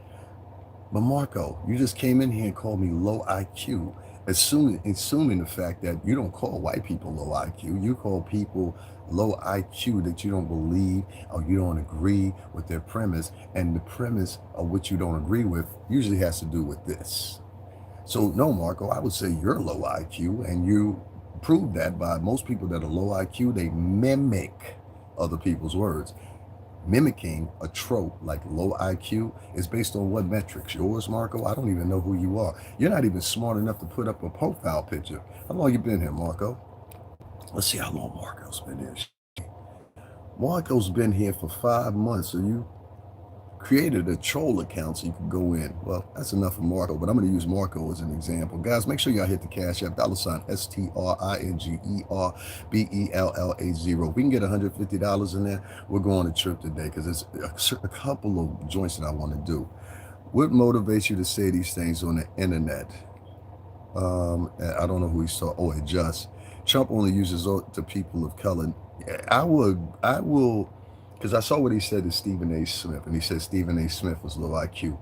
But Marco, you just came in here and called me low IQ, assuming the fact that you don't call white people low IQ. You call people low IQ that you don't believe or you don't agree with their premise. And the premise of what you don't agree with usually has to do with this. So no, Marco, I would say you're low IQ, and you prove that by most people that are low IQ, they mimic other people's words. Mimicking a trope like low IQ is based on what metrics? Yours, Marco? I don't even know who you are. You're not even smart enough to put up a profile picture. How long you been here, Marco? Let's see how long Marco's been here. Marco's been here for 5 months, so you created a troll account so you could go in. Well, that's enough for Marco, but I'm going to use Marco as an example. Guys, make sure y'all hit the Cash App, $STRINGERBELLA0. If we can get $150 in there, we're going on a trip today because there's a couple of joints that I want to do. What motivates you to say these things on the internet? I don't know who he's talking. Oh, it just. Trump only uses to people of color. I will, because I saw what he said to Stephen A. Smith, and he said Stephen A. Smith was low IQ.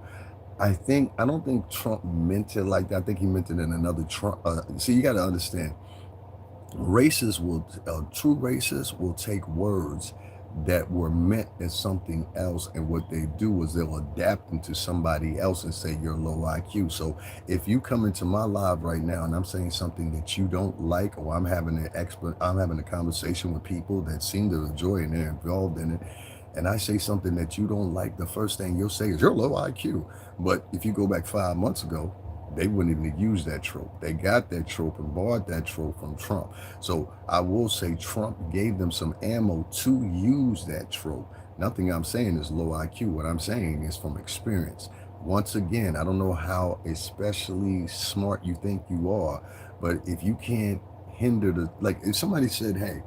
I don't think Trump meant it like that. I think he meant it in another Trump. See, you got to understand, true racists will take words that were meant as something else, and what they do is they'll adapt them to somebody else and say you're low IQ. So if you come into my live right now and I'm saying something that you don't like, or I'm having a conversation with people that seem to enjoy and they're involved in it, and I say something that you don't like, the first thing you'll say is you're low IQ. But if you go back 5 months ago, they wouldn't even use that trope. They got that trope and borrowed that trope from Trump. So I will say Trump gave them some ammo to use that trope. Nothing I'm saying is low IQ. What I'm saying is from experience. Once again, I don't know how especially smart you think you are, but if you can't like if somebody said, hey,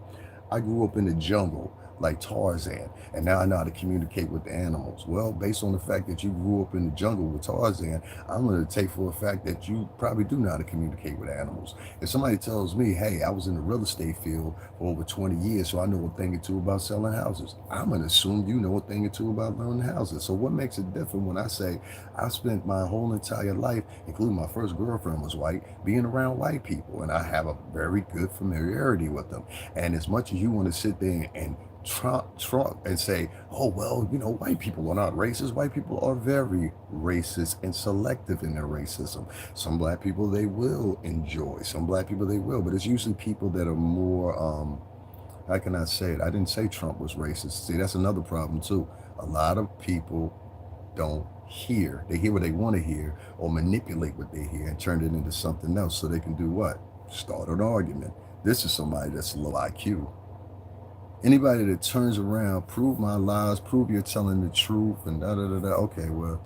I grew up in the jungle like Tarzan, and now I know how to communicate with the animals. Well, based on the fact that you grew up in the jungle with Tarzan, I'm going to take for a fact that you probably do know how to communicate with animals. If somebody tells me, hey, I was in the real estate field for over 20 years, so I know a thing or two about selling houses, I'm going to assume you know a thing or two about learning houses. So what makes it different when I say I spent my whole entire life, including my first girlfriend was white, being around white people, and I have a very good familiarity with them. And as much as you want to sit there and Trump and say, oh, well, white people are not racist. White people are very racist and selective in their racism. Some black people they will enjoy. Some black people they will. But it's usually people that are more, how can I say it? I didn't say Trump was racist. See, that's another problem, too. A lot of people don't hear. They hear what they want to hear or manipulate what they hear and turn it into something else so they can do what? Start an argument. This is somebody that's low IQ. Anybody that turns around, prove my lies, prove you're telling the truth, and da-da-da-da. Okay, well,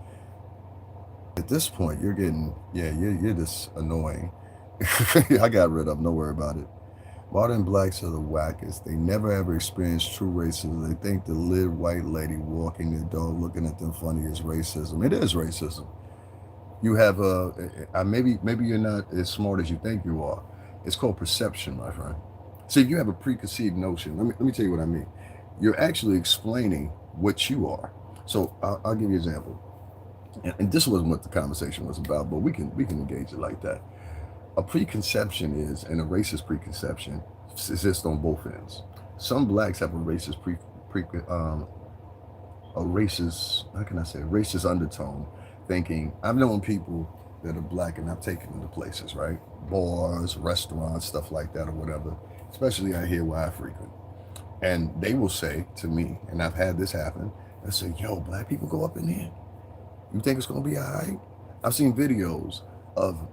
at this point, you're just annoying. I got rid of them, don't worry about it. Modern blacks are the wackest. They never ever experience true racism. They think the little white lady walking their dog looking at them funny is racism. It is racism. You have maybe you're not as smart as you think you are. It's called perception, my friend. See, if you have a preconceived notion, let me tell you what I mean. You're actually explaining what you are. So I'll give you an example. And this wasn't what the conversation was about, but we can engage it like that. A preconception is, and a racist preconception exists on both ends. Some blacks have a racist racist undertone, thinking, I've known people that are black and I've taken them to places, right? Bars, restaurants, stuff like that or whatever, especially out here where I frequent. And they will say to me, and I've had this happen, they'll say, yo, black people go up in here. You think it's going to be all right? I've seen videos of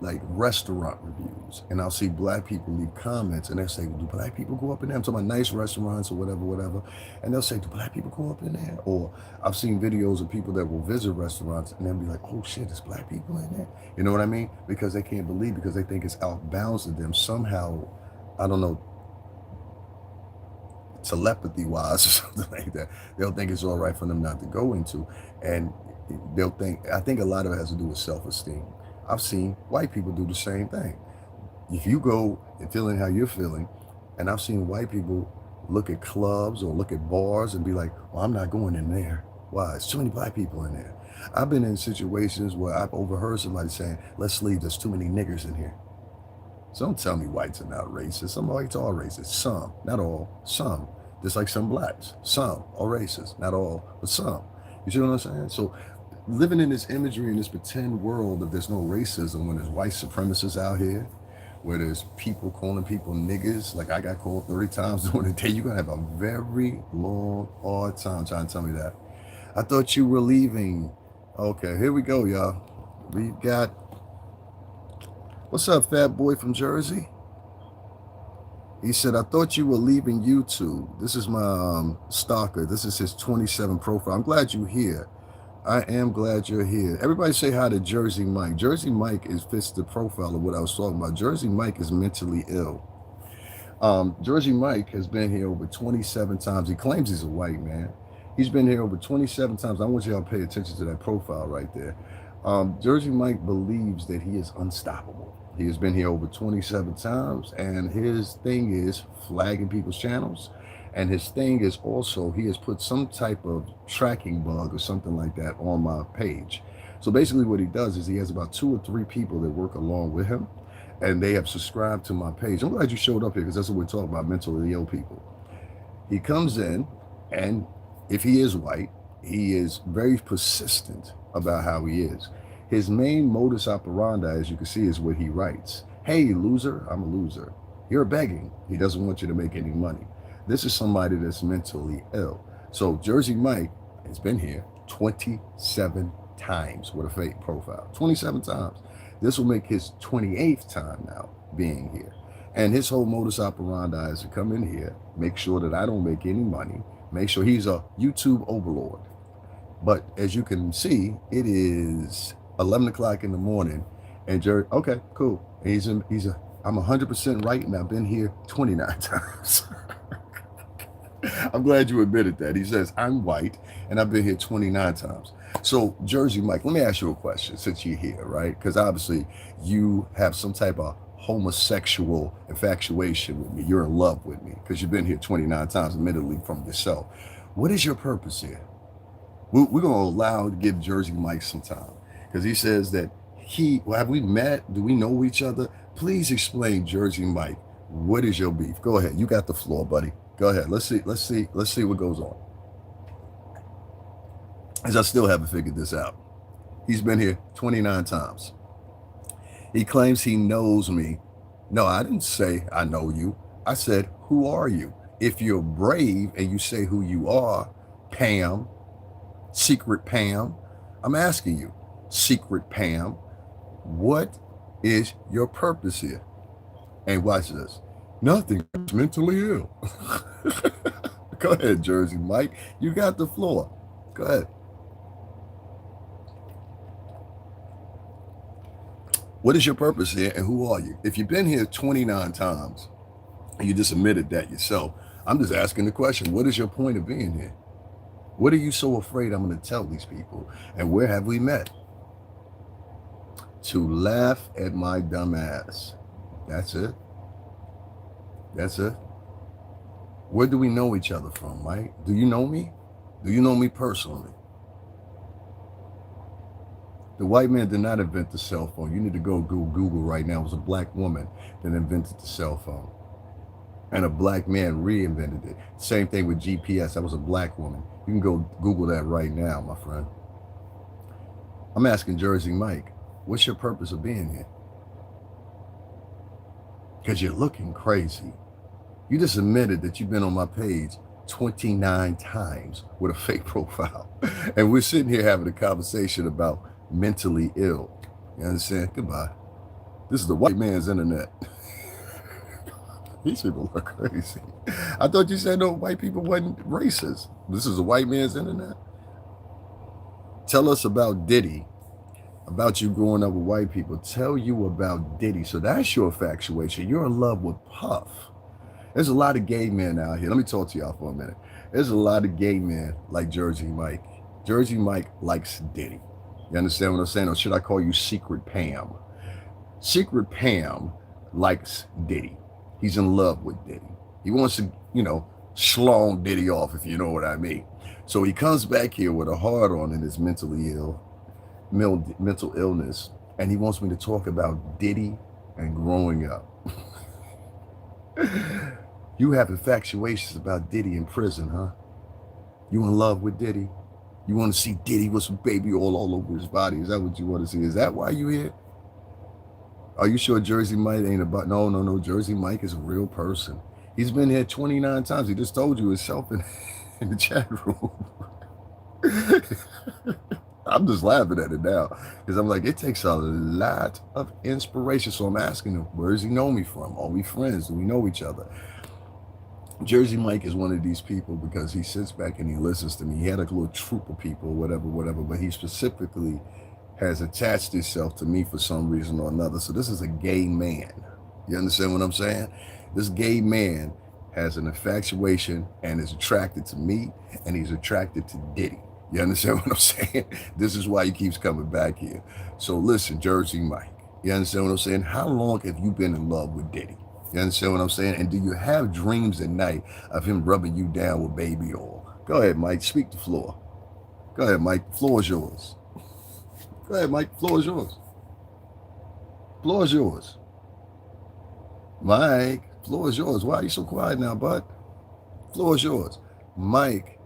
like restaurant reviews, and I'll see black people leave comments, and they'll say, do black people go up in there? I'm talking about nice restaurants or whatever, and they'll say, do black people go up in there? Or I've seen videos of people that will visit restaurants, and they'll be like, oh shit, there's black people in there? You know what I mean? Because they can't believe, because they think it's out bounds to them. Somehow, I don't know, telepathy-wise or something like that. They'll think it's all right for them not to go into. And they'll think, I think a lot of it has to do with self-esteem. I've seen white people do the same thing. If you go and feeling how you're feeling, and I've seen white people look at clubs or look at bars and be like, well, I'm not going in there. Why? There's too many black people in there. I've been in situations where I've overheard somebody saying, let's leave, there's too many niggers in here. So don't tell me whites are not racist. Some whites are racist. Some, not all, some. Just like some blacks. Some are racist. Not all, but some. You see what I'm saying? So living in this imagery, in this pretend world that there's no racism, when there's white supremacists out here, where there's people calling people niggas, like I got called 30 times during the day, you're going to have a very long, hard time trying to tell me that. I thought you were leaving. Okay, here we go, y'all. We got, what's up, fat boy from Jersey? He said, I thought you were leaving YouTube. This is my stalker. This is his 27 profile. I'm glad you're here. I am glad you're here. Everybody say hi to Jersey Mike. Jersey Mike fits the profile of what I was talking about. Jersey Mike is mentally ill. Jersey Mike has been here over 27 times. He claims he's a white man. He's been here over 27 times. I want y'all to pay attention to that profile right there. Jersey Mike believes that he is unstoppable. He has been here over 27 times, and his thing is flagging people's channels. And his thing is also, he has put some type of tracking bug or something like that on my page. So basically what he does is he has about 2 or 3 people that work along with him, and they have subscribed to my page. I'm glad you showed up here, because that's what we're talking about, mentally ill people. He comes in, and if he is white, he is very persistent about how he is. His main modus operandi, as you can see, is what he writes. Hey, loser, I'm a loser. You're begging. He doesn't want you to make any money. This is somebody that's mentally ill. So Jersey Mike has been here 27 times with a fake profile. 27 times. This will make his 28th time now being here. And his whole modus operandi is to come in here, make sure that I don't make any money, make sure he's a YouTube overlord. But as you can see, it is 11 o'clock in the morning, and Jersey, okay, cool. And I'm 100% right, and I've been here 29 times. I'm glad you admitted that. He says, I'm white, and I've been here 29 times. So, Jersey Mike, let me ask you a question since you're here, right? Because obviously you have some type of homosexual infatuation with me. You're in love with me because you've been here 29 times, admittedly from yourself. What is your purpose here? We're going to allow to give Jersey Mike some time, because he says that have we met? Do we know each other? Please explain, Jersey Mike. What is your beef? Go ahead. You got the floor, buddy. Go ahead. Let's see what goes on. As I still haven't figured this out. He's been here 29 times. He claims he knows me. No, I didn't say I know you. I said, who are you? If you're brave and you say who you are, Pam, Secret Pam, I'm asking you, Secret Pam, what is your purpose here? And watch this. Nothing. I'm mentally ill. Go ahead, Jersey Mike. You got the floor. Go ahead. What is your purpose here, and who are you? If you've been here 29 times, and you just admitted that yourself, I'm just asking the question, what is your point of being here? What are you so afraid I'm going to tell these people? And where have we met? To laugh at my dumb ass. That's it. That's it. Where do we know each other from, Mike? Do you know me? Do you know me personally? The white man did not invent the cell phone. You need to go Google right now. It was a black woman that invented the cell phone. And a black man reinvented it. Same thing with GPS. That was a black woman. You can go Google that right now, my friend. I'm asking Jersey Mike, what's your purpose of being here? Because you're looking crazy. You just admitted that you've been on my page 29 times with a fake profile. And we're sitting here having a conversation about mentally ill. You understand? Goodbye. This is the white man's internet. These people are crazy. I thought you said no, white people wasn't racist. This is the white man's internet. Tell us about Diddy, about you growing up with white people. Tell you about Diddy. So that's your infatuation. You're in love with Puff. There's a lot of gay men out here. Let me talk to y'all for a minute. There's a lot of gay men like Jersey Mike. Jersey Mike likes Diddy. You understand what I'm saying? Or should I call you Secret Pam? Secret Pam likes Diddy. He's in love with Diddy. He wants to, schlong Diddy off, if you know what I mean. So he comes back here with a hard on and is mentally ill, mental illness, and he wants me to talk about Diddy and growing up. You have infatuations about Diddy in prison, huh? You in love with Diddy? You want to see Diddy with some baby all over his body? Is that what you want to see? Is that why you here? Are you sure Jersey Mike ain't about? No. Jersey Mike is a real person. He's been here 29 times. He just told you himself in the chat room. I'm just laughing at it now because I'm like, it takes a lot of inspiration. So I'm asking him, where does he know me from? Are we friends? Do we know each other? Jersey Mike is one of these people because he sits back and he listens to me. He had a little troop of people, whatever, but he specifically has attached himself to me for some reason or another. So this is a gay man. You understand what I'm saying? This gay man has an infatuation and is attracted to me, and he's attracted to Diddy. You understand what I'm saying? This is why he keeps coming back here. So listen, Jersey Mike, you understand what I'm saying? How long have you been in love with Diddy? You understand what I'm saying? And do you have dreams at night of him rubbing you down with baby oil? Go ahead, Mike. Speak the floor. Go ahead, Mike. The floor is yours. Go ahead, Mike. The floor is yours. The floor is yours. Mike, the floor is yours. Why are you so quiet now, bud? The floor is yours. Mike,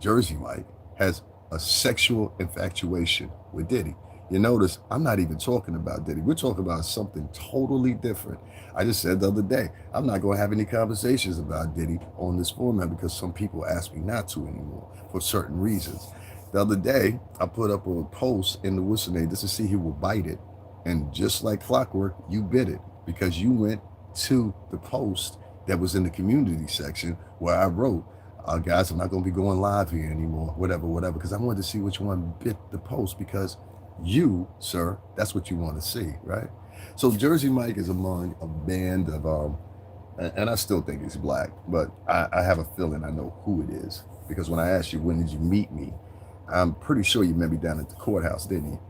Jersey Mike, has a sexual infatuation with Diddy. You notice I'm not even talking about Diddy. We're talking about something totally different. I just said the other day, I'm not going to have any conversations about Diddy on this format because some people ask me not to anymore for certain reasons. The other day, I put up a post in the Whistle Name just to see who would bite it. And just like clockwork, you bit it because you went to the post that was in the community section where I wrote, guys, I'm not going to be going live here anymore, whatever, because I wanted to see which one bit the post because you, sir, that's what you want to see, right? So Jersey Mike is among a band of, and I still think he's black, but I have a feeling I know who it is because when I asked you, when did you meet me? I'm pretty sure you met me down at the courthouse, didn't you?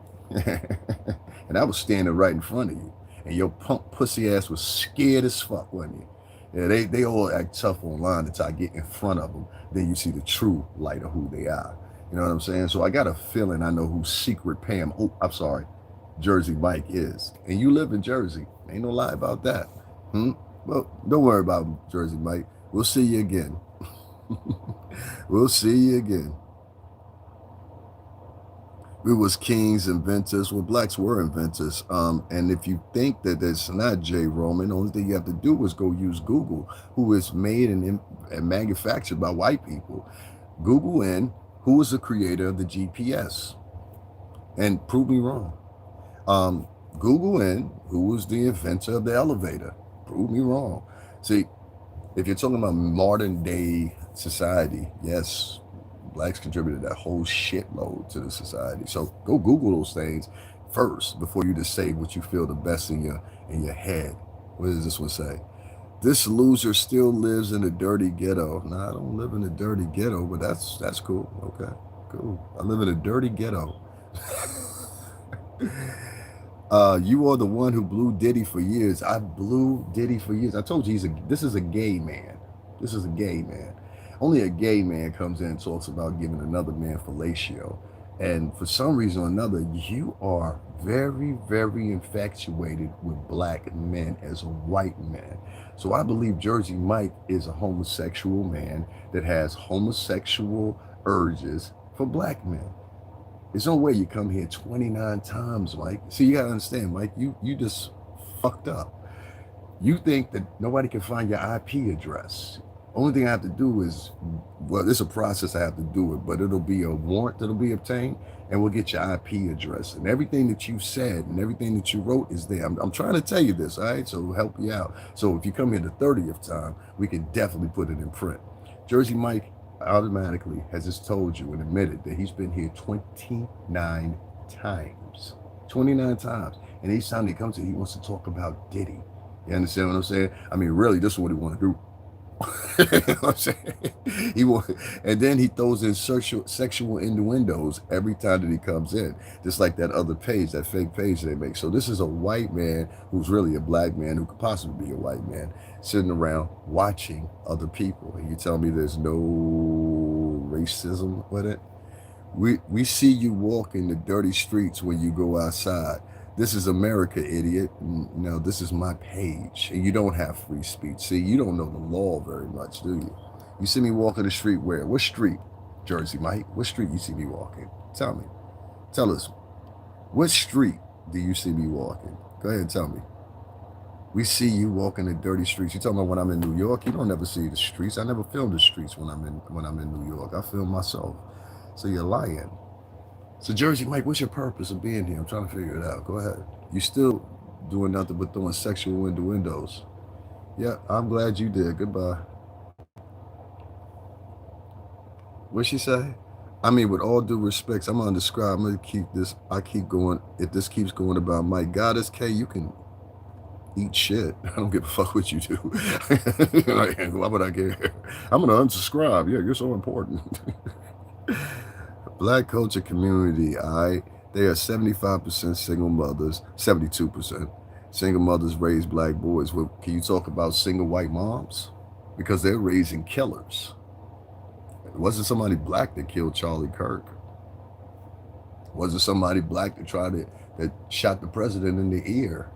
And I was standing right in front of you, and your punk pussy ass was scared as fuck, wasn't you? Yeah, they all act tough online until I get in front of them. Then you see the true light of who they are. You know what I'm saying? So I got a feeling I know who Secret Pam, Jersey Mike is. And you live in Jersey. Ain't no lie about that. Well, don't worry about Jersey Mike. We'll see you again. We'll see you again. We was kings, inventors. Well, blacks were inventors. And if you think that it's not J. Roman, the only thing you have to do is go use Google, who is made and manufactured by white people. Google in who was the creator of the GPS, and prove me wrong. Google in who was the inventor of the elevator. Prove me wrong. See, if you're talking about modern day society, yes, blacks contributed that whole shitload to the society. So go Google those things first before you just say what you feel the best in your head. What does this one say? This loser still lives in a dirty ghetto. Nah, I don't live in a dirty ghetto, but that's cool. Okay, cool. I live in a dirty ghetto. You are the one who blew Diddy for years. I blew Diddy for years. I told you this is a gay man. This is a gay man. Only a gay man comes in and talks about giving another man fellatio. And for some reason or another, you are very, very infatuated with black men as white men. So I believe Jersey Mike is a homosexual man that has homosexual urges for black men. There's no way you come here 29 times, Mike. See, you gotta understand, Mike, you just fucked up. You think that nobody can find your IP address. Only thing I have to do is, well, it's a process I have to do it, but it'll be a warrant that'll be obtained, and we'll get your IP address. And everything that you said and everything that you wrote is there. I'm trying to tell you this, all right? So it'll help you out. So if you come here the 30th time, we can definitely put it in print. Jersey Mike automatically has just told you and admitted that he's been here 29 times. 29 times. And each time he comes here, he wants to talk about Diddy. You understand what I'm saying? I mean, really, this is what he want to do. You know what I'm saying? And then he throws in sexual innuendos every time that he comes in, just like that other page, that fake page they make. So this is a white man who's really a black man who could possibly be a white man sitting around watching other people. And you tell me there's no racism with it? We see you walking the dirty streets when you go outside. This is America, idiot. No, this is my page. And you don't have free speech. See, you don't know the law very much, do you? You see me walking the street where? What street? Jersey, Mike? What street you see me walking? Tell me. Tell us. What street do you see me walking? Go ahead and tell me. We see you walking the dirty streets. You talking about when I'm in New York? You don't ever see the streets. I never film the streets when I'm in New York. I film myself. So you're lying. So Jersey Mike, what's your purpose of being here? I'm trying to figure it out. Go ahead. You still doing nothing but throwing sexual innuendos. Yeah, I'm glad you did. Goodbye. What'd she say? I mean, with all due respect, I'm gonna describe. I'm gonna keep this. I keep going. If this keeps going about Mike Goddess K, you can eat shit. I don't give a fuck what you do. Like, why would I care? I'm gonna unsubscribe. Yeah, you're so important. Black culture community, they are 75% single mothers, 72% single mothers raise black boys. Well, can you talk about single white moms? Because they're raising killers. It wasn't somebody black that killed Charlie Kirk. It wasn't somebody black that shot the president in the ear.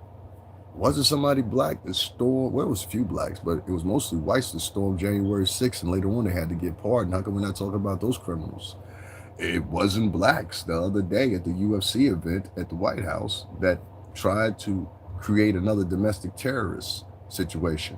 It wasn't somebody black that stormed, well, it was a few blacks, but it was mostly whites that stormed January 6th, and later on they had to get pardoned. How come we're not talking about those criminals? It wasn't blacks the other day at the UFC event at the White House that tried to create another domestic terrorist situation.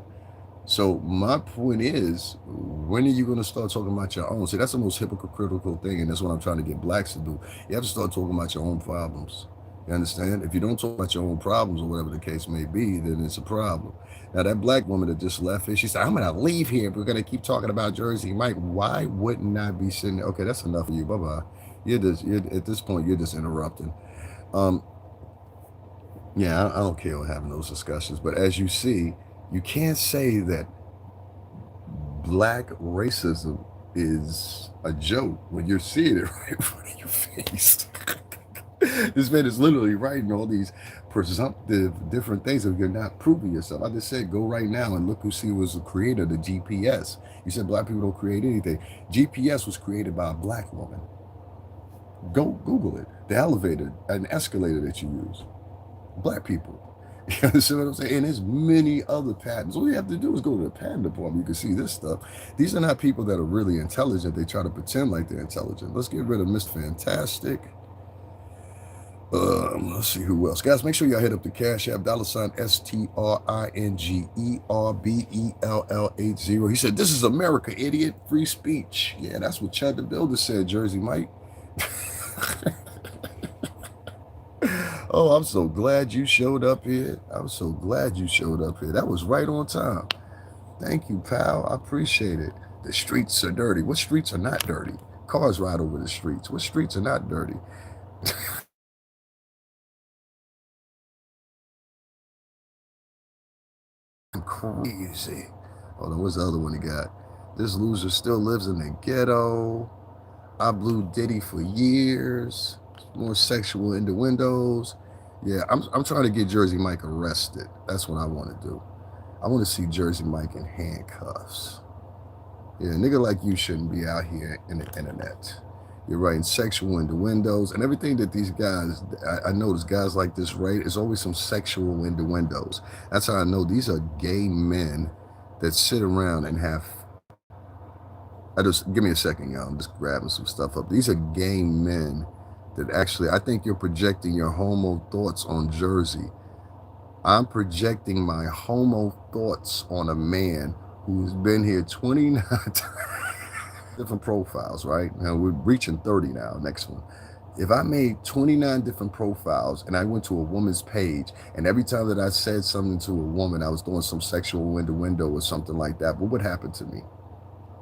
So my point is, when are you going to start talking about your own? See, that's the most hypocritical thing, and that's what I'm trying to get blacks to do. You have to start talking about your own problems. You understand? If you don't talk about your own problems or whatever the case may be, then it's a problem. Now, that black woman that just left here, she said, I'm going to leave here. We're going to keep talking about Jersey Mike. Why wouldn't I be sitting there? Okay, that's enough of you. Bye-bye. At this point, you're just interrupting. Yeah, I don't care on having those discussions. But as you see, you can't say that black racism is a joke when you're seeing it right in front of your face. This man is literally writing all these presumptive different things if you're not proving yourself. I just said, go right now and look who was the creator of the GPS. You said black people don't create anything. GPS was created by a black woman. Go Google it. The elevator, an escalator that you use. Black people. You understand what I'm saying? And there's many other patents. All you have to do is go to the patent department. You can see this stuff. These are not people that are really intelligent. They try to pretend like they're intelligent. Let's get rid of Mr. Fantastic. Let's see who else. Guys, make sure y'all hit up the Cash App, $STRINGERBELL80. He said, this is America, idiot. Free speech. Yeah, that's what Chud the Builder said, Jersey Mike. Oh, I'm so glad you showed up here. I'm so glad you showed up here. That was right on time. Thank you, pal. I appreciate it. The streets are dirty. What streets are not dirty? Cars ride over the streets. What streets are not dirty? Crazy. Hold on, what's the other one he got? This loser still lives in the ghetto. I blew Diddy for years. More sexual innuendos. Yeah, I'm trying to get Jersey Mike arrested. That's what I want to do. I want to see Jersey Mike in handcuffs. Yeah, a nigga like you shouldn't be out here in the internet. You're writing sexual innuendos and everything that these guys, I notice guys like this, right? There's always some sexual innuendos. That's how I know these are gay men that sit around and have, give me a second, y'all. I'm just grabbing some stuff up. These are gay men that actually, I think you're projecting your homo thoughts on Jersey. I'm projecting my homo thoughts on a man who's been here 29 times. Different profiles, right? Now we're reaching 30 now, next one. If I made 29 different profiles and I went to a woman's page and every time that I said something to a woman, I was doing some sexual innuendo or something like that, what would happen to me?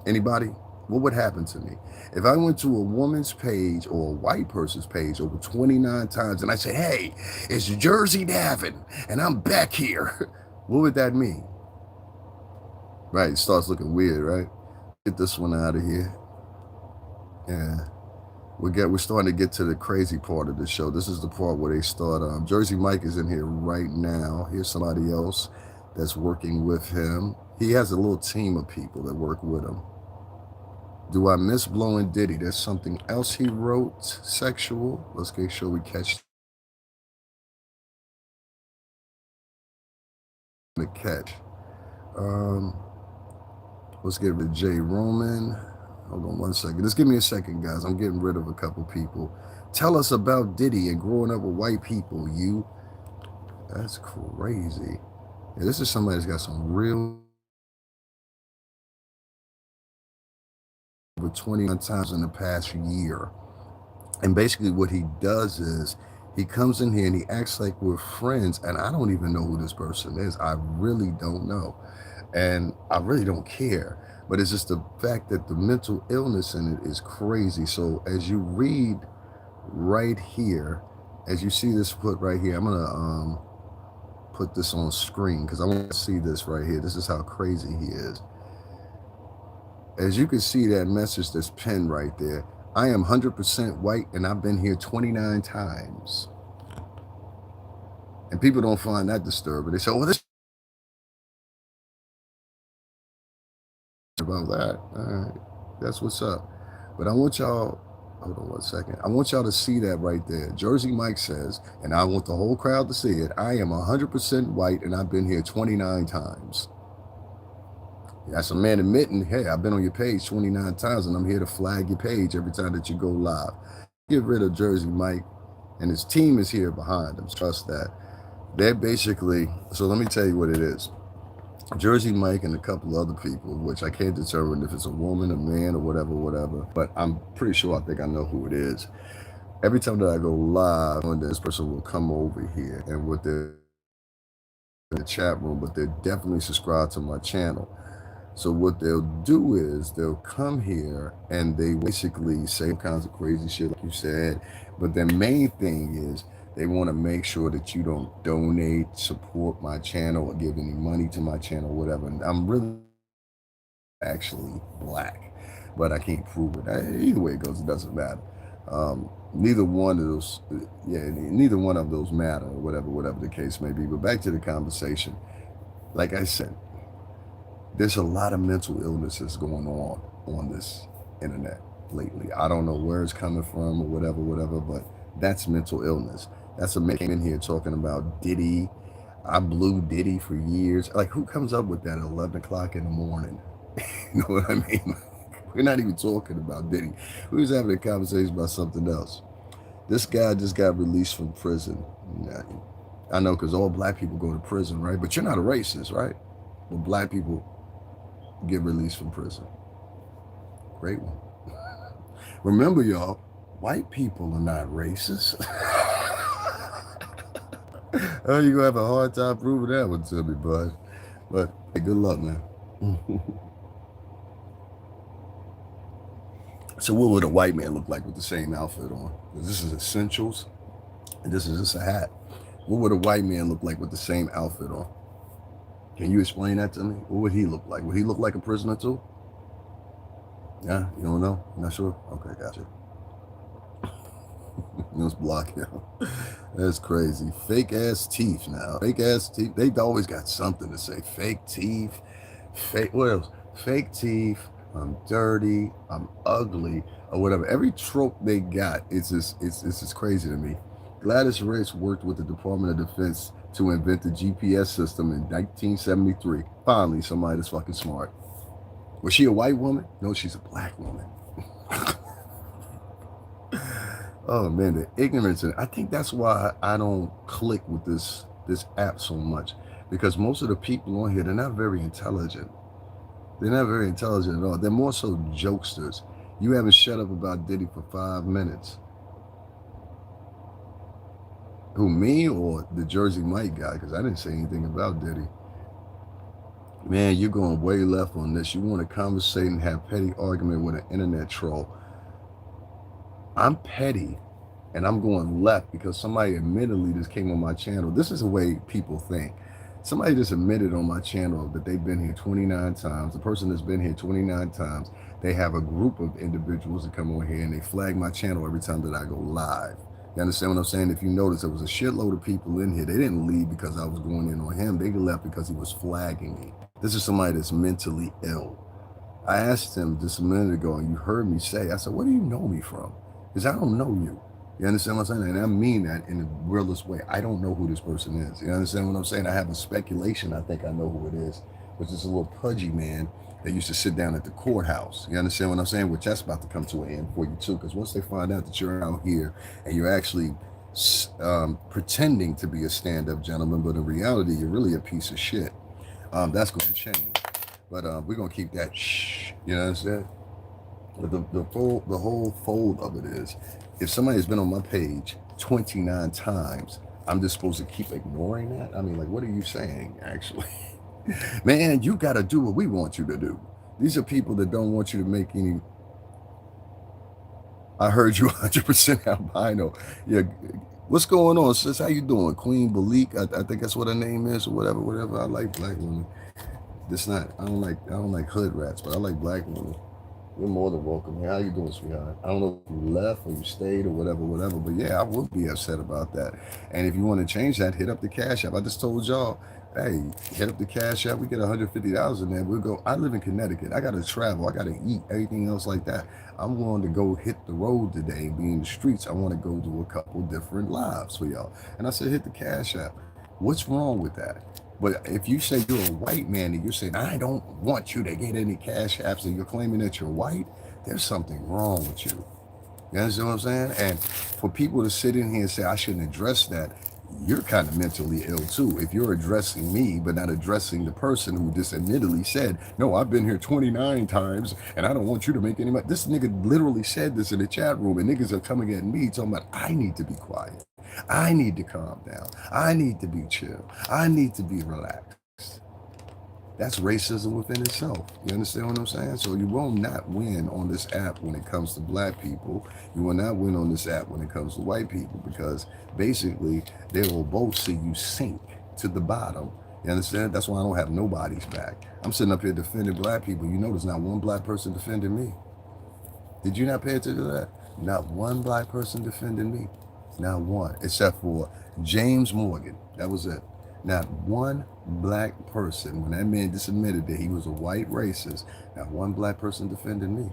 Anybody? What would happen to me? If I went to a woman's page or a white person's page over 29 times and I said, hey, it's Jersey Davin and I'm back here, what would that mean? Right, it starts looking weird, right? Get this one out of here. Yeah. We're starting to get to the crazy part of the show. This is the part where they start. Jersey Mike is in here right now. Here's somebody else that's working with him. He has a little team of people that work with him. Do I miss blowing Diddy? There's something else he wrote. Sexual. Let's make sure we catch the catch. Um, let's get rid of J. Roman. Hold on one second. Just give me a second, guys. I'm getting rid of a couple people. Tell us about Diddy and growing up with white people. You. That's crazy. Yeah, this is somebody that's got some real. Over 29 times in the past year. And basically what he does is he comes in here and he acts like we're friends, and I don't even know who this person is. I really don't know. And I really don't care. But it's just the fact that the mental illness in it is crazy. So as you read right here, as you see this put right here, I'm gonna put this on screen because I want to see this right here. This is how crazy he is. As you can see that message that's pinned right there, I am 100% white and I've been here 29 times. And people don't find that disturbing. They say, oh, this about that. All right, that's what's up. But I want y'all, hold on one second. I want y'all to see that right there. Jersey Mike says, and I want the whole crowd to see it, I am 100% white and I've been here 29 times. That's a man admitting, hey, I've been on your page 29 times and I'm here to flag your page every time that you go live. Get rid of Jersey Mike, and his team is here behind him. Trust that. They're basically, so let me tell you what it is. Jersey Mike and a couple other people, which I can't determine if it's a woman, a man, or whatever, but I'm pretty sure I think I know who it is. Every time that I go live, this person will come over here and with their in the chat room, but they're definitely subscribed to my channel. So what they'll do is they'll come here and they basically say all kinds of crazy shit, like you said. But the main thing is they want to make sure that you don't donate, support my channel, or give any money to my channel, whatever. And I'm really actually black, but I can't prove it. Either way it goes, it doesn't matter. Neither one of those, neither one of those matter, or whatever the case may be. But back to the conversation. Like I said, there's a lot of mental illnesses going on this internet lately. I don't know where it's coming from or whatever, but that's mental illness. That's a man in here talking about Diddy. I blew Diddy for years. Like, who comes up with that at 11 o'clock in the morning? You know what I mean? We're not even talking about Diddy. We was having a conversation about something else. This guy just got released from prison. I know, because all black people go to prison, right? But you're not a racist, right? Well, black people get released from prison. Great one. Remember, y'all, white people are not racist. Oh, you're gonna have a hard time proving that one to me, bud. But hey, good luck, man. So what would a white man look like with the same outfit on? This is essentials, and this is just a hat. What would a white man look like with the same outfit on? Can you explain that to me? What would he look like? Would he look like a prisoner too? Yeah, you don't know? You're not sure? Okay, gotcha. Let's block him. That's crazy. Fake ass teeth now. Fake ass teeth. They've always got something to say. Fake teeth. Fake, what else? Fake teeth. I'm dirty. I'm ugly. Or whatever. Every trope they got, it's just crazy to me. Gladys Rich worked with the Department of Defense to invent the GPS system in 1973. Finally, somebody that's fucking smart. Was she a white woman? No, she's a black woman. Oh man, the ignorance. I think that's why I don't click with this app so much, because most of the people on here, they're not very intelligent. They're not very intelligent at all. They're more so jokesters. You haven't shut up about Diddy for 5 minutes. Who, me or the Jersey Mike guy? Because I didn't say anything about Diddy. Man, you're going way left on this. You want to conversate and have petty argument with an internet troll. I'm petty, and I'm going left because somebody admittedly just came on my channel. This is the way people think. Somebody just admitted on my channel that they've been here 29 times. The person that's been here 29 times, they have a group of individuals that come on here and they flag my channel every time that I go live. You understand what I'm saying? If you notice, there was a shitload of people in here. They didn't leave because I was going in on him. They left because he was flagging me. This is somebody that's mentally ill. I asked him just a minute ago, and you heard me say, I said, where do you know me from? Because I don't know you. You understand what I'm saying? And I mean that in the realest way. I don't know who this person is. You understand what I'm saying? I have a speculation. I think I know who it is, which is a little pudgy man that used to sit down at the courthouse. You understand what I'm saying? Which that's about to come to an end for you too, because once they find out that you're out here and you're actually pretending to be a stand-up gentleman, but in reality, you're really a piece of shit. That's going to change. But we're going to keep that shh. You know what I'm saying? But the whole fold of it is, if somebody's been on my page 29 times, I'm just supposed to keep ignoring that? I mean, like, what are you saying, actually? Man, you got to do what we want you to do. These are people that don't want you to make any... I heard you 100% albino. Yeah, what's going on, sis? How you doing? Queen Balik, I think that's what her name is, or whatever. I like black women. I don't like hood rats, but I like black women. You're more than welcome. Hey, how you doing, sweetheart? I don't know if you left or you stayed or whatever. But yeah, I would be upset about that. And if you want to change that, hit up the Cash App. I just told y'all, hey, hit up the Cash App. We get $150 in there. We'll go. I live in Connecticut. I got to travel. I got to eat, everything else like that. I'm willing to go hit the road today and be in the streets. I want to go do a couple different lives for y'all. And I said, hit the Cash App. What's wrong with that? But if you say you're a white man and you're saying, I don't want you to get any Cash Apps, and you're claiming that you're white, there's something wrong with you. You understand what I'm saying? And for people to sit in here and say, I shouldn't address that, you're kind of mentally ill too. If you're addressing me, but not addressing the person who just admittedly said, no, I've been here 29 times and I don't want you to make any money. This nigga literally said this in the chat room, and niggas are coming at me talking about, I need to be quiet. I need to calm down. I need to be chill. I need to be relaxed. That's racism within itself. You understand what I'm saying? So you will not win on this app when it comes to black people. You will not win on this app when it comes to white people, because basically they will both see you sink to the bottom. You understand? That's why I don't have nobody's back. I'm sitting up here defending black people. You know there's not one black person defending me. Did you not pay attention to that? Not one black person defending me. Not one, except for James Morgan. That was it. Not one black person. When that man just admitted that he was a white racist, not one black person defended me.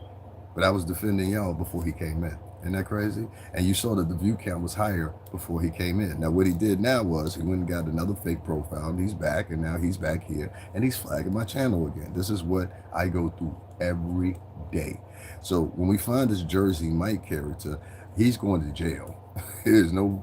But I was defending y'all before he came in. Isn't that crazy? And you saw that the view count was higher before he came in. Now, what he did now was he went and got another fake profile, and he's back, and now he's back here, and he's flagging my channel again. This is what I go through every day. So when we find this Jersey Mike character, he's going to jail. There's no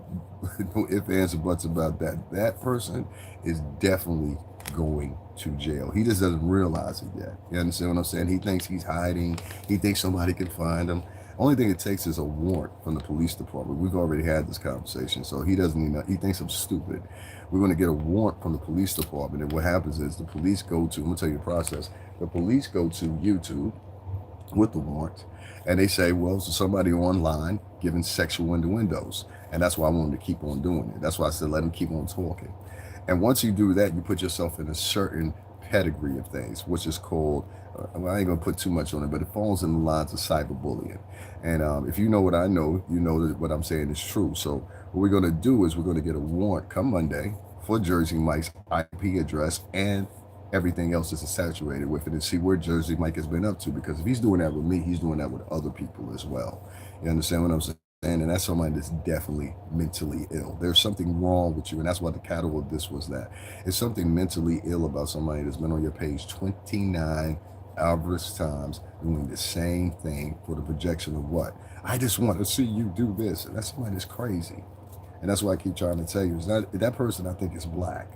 ifs, ands, or buts about that. That person is definitely going to jail. He just doesn't realize it yet. You understand what I'm saying? He thinks he's hiding. He thinks somebody can find him. Only thing it takes is a warrant from the police department. We've already had this conversation, so he doesn't even know. He thinks I'm stupid. We're going to get a warrant from the police department, and what happens is the police go to, I'm going to tell you the process. The police go to YouTube with the warrant, and they say, well, so somebody online giving sexual innuendos. And that's why I wanted to keep on doing it. That's why I said, let him keep on talking. And once you do that, you put yourself in a certain pedigree of things, which is called, well, I ain't going to put too much on it, but it falls in the lines of cyberbullying. And if you know what I know, you know that what I'm saying is true. So what we're going to do is we're going to get a warrant come Monday for Jersey Mike's IP address and everything else is saturated with it, and see where Jersey Mike has been up to, because if he's doing that with me, he's doing that with other people as well. You understand what I'm saying? And that's somebody that's definitely mentally ill. There's something wrong with you, and that's why the title of this was that. It's something mentally ill about somebody that's been on your page 29 average times doing the same thing for the projection of what? I just want to see you do this. And that's somebody that's crazy. And that's why I keep trying to tell you, is that person I think is black.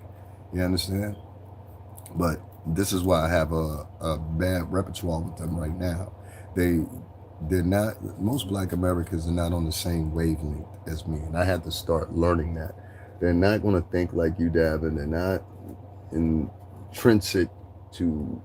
You understand? But this is why I have a bad repertoire with them right now. They're not, most black Americans are not on the same wavelength as me. And I had to start learning that. They're not going to think like you, Davin. They're not intrinsic to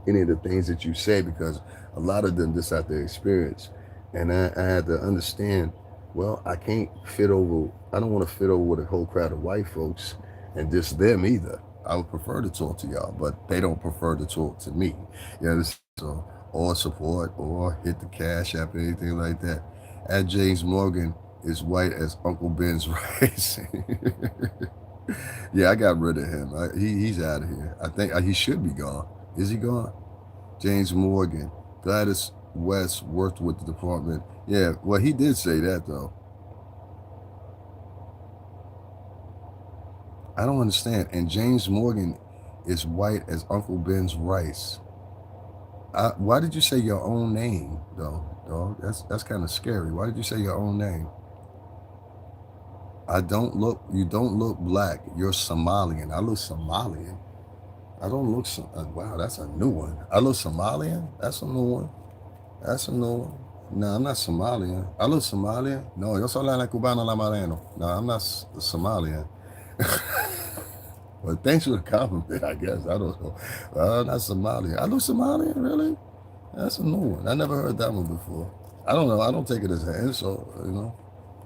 any of the things that you say, because a lot of them just have their experience. And I had to understand, well, I can't fit over, I don't want to fit over with a whole crowd of white folks and just them either. I would prefer to talk to y'all, but they don't prefer to talk to me. You understand? So, or support, or hit the cash app, anything like that. At James Morgan is white as Uncle Ben's rice. Yeah, I got rid of him. He's out of here. I think he should be gone. Is he gone? James Morgan. Gladys West worked with the department. Yeah, well, he did say that, though. I don't understand. And James Morgan is white as Uncle Ben's rice. Why did you say your own name, though, dog? That's kind of scary. Why did you say your own name? You don't look black. You're Somalian. I look Somalian. I don't look, wow, that's a new one. I look Somalian? That's a new one. That's a new one. No, I'm not Somalian. I look Somalian. No, yo soy la cubana la mareno. No, I'm not Somalian. Well, thanks for the compliment, I guess. I don't know. Not Somalian. I look Somalian, really? That's a new one. I never heard that one before. I don't know. I don't take it as an insult, you know.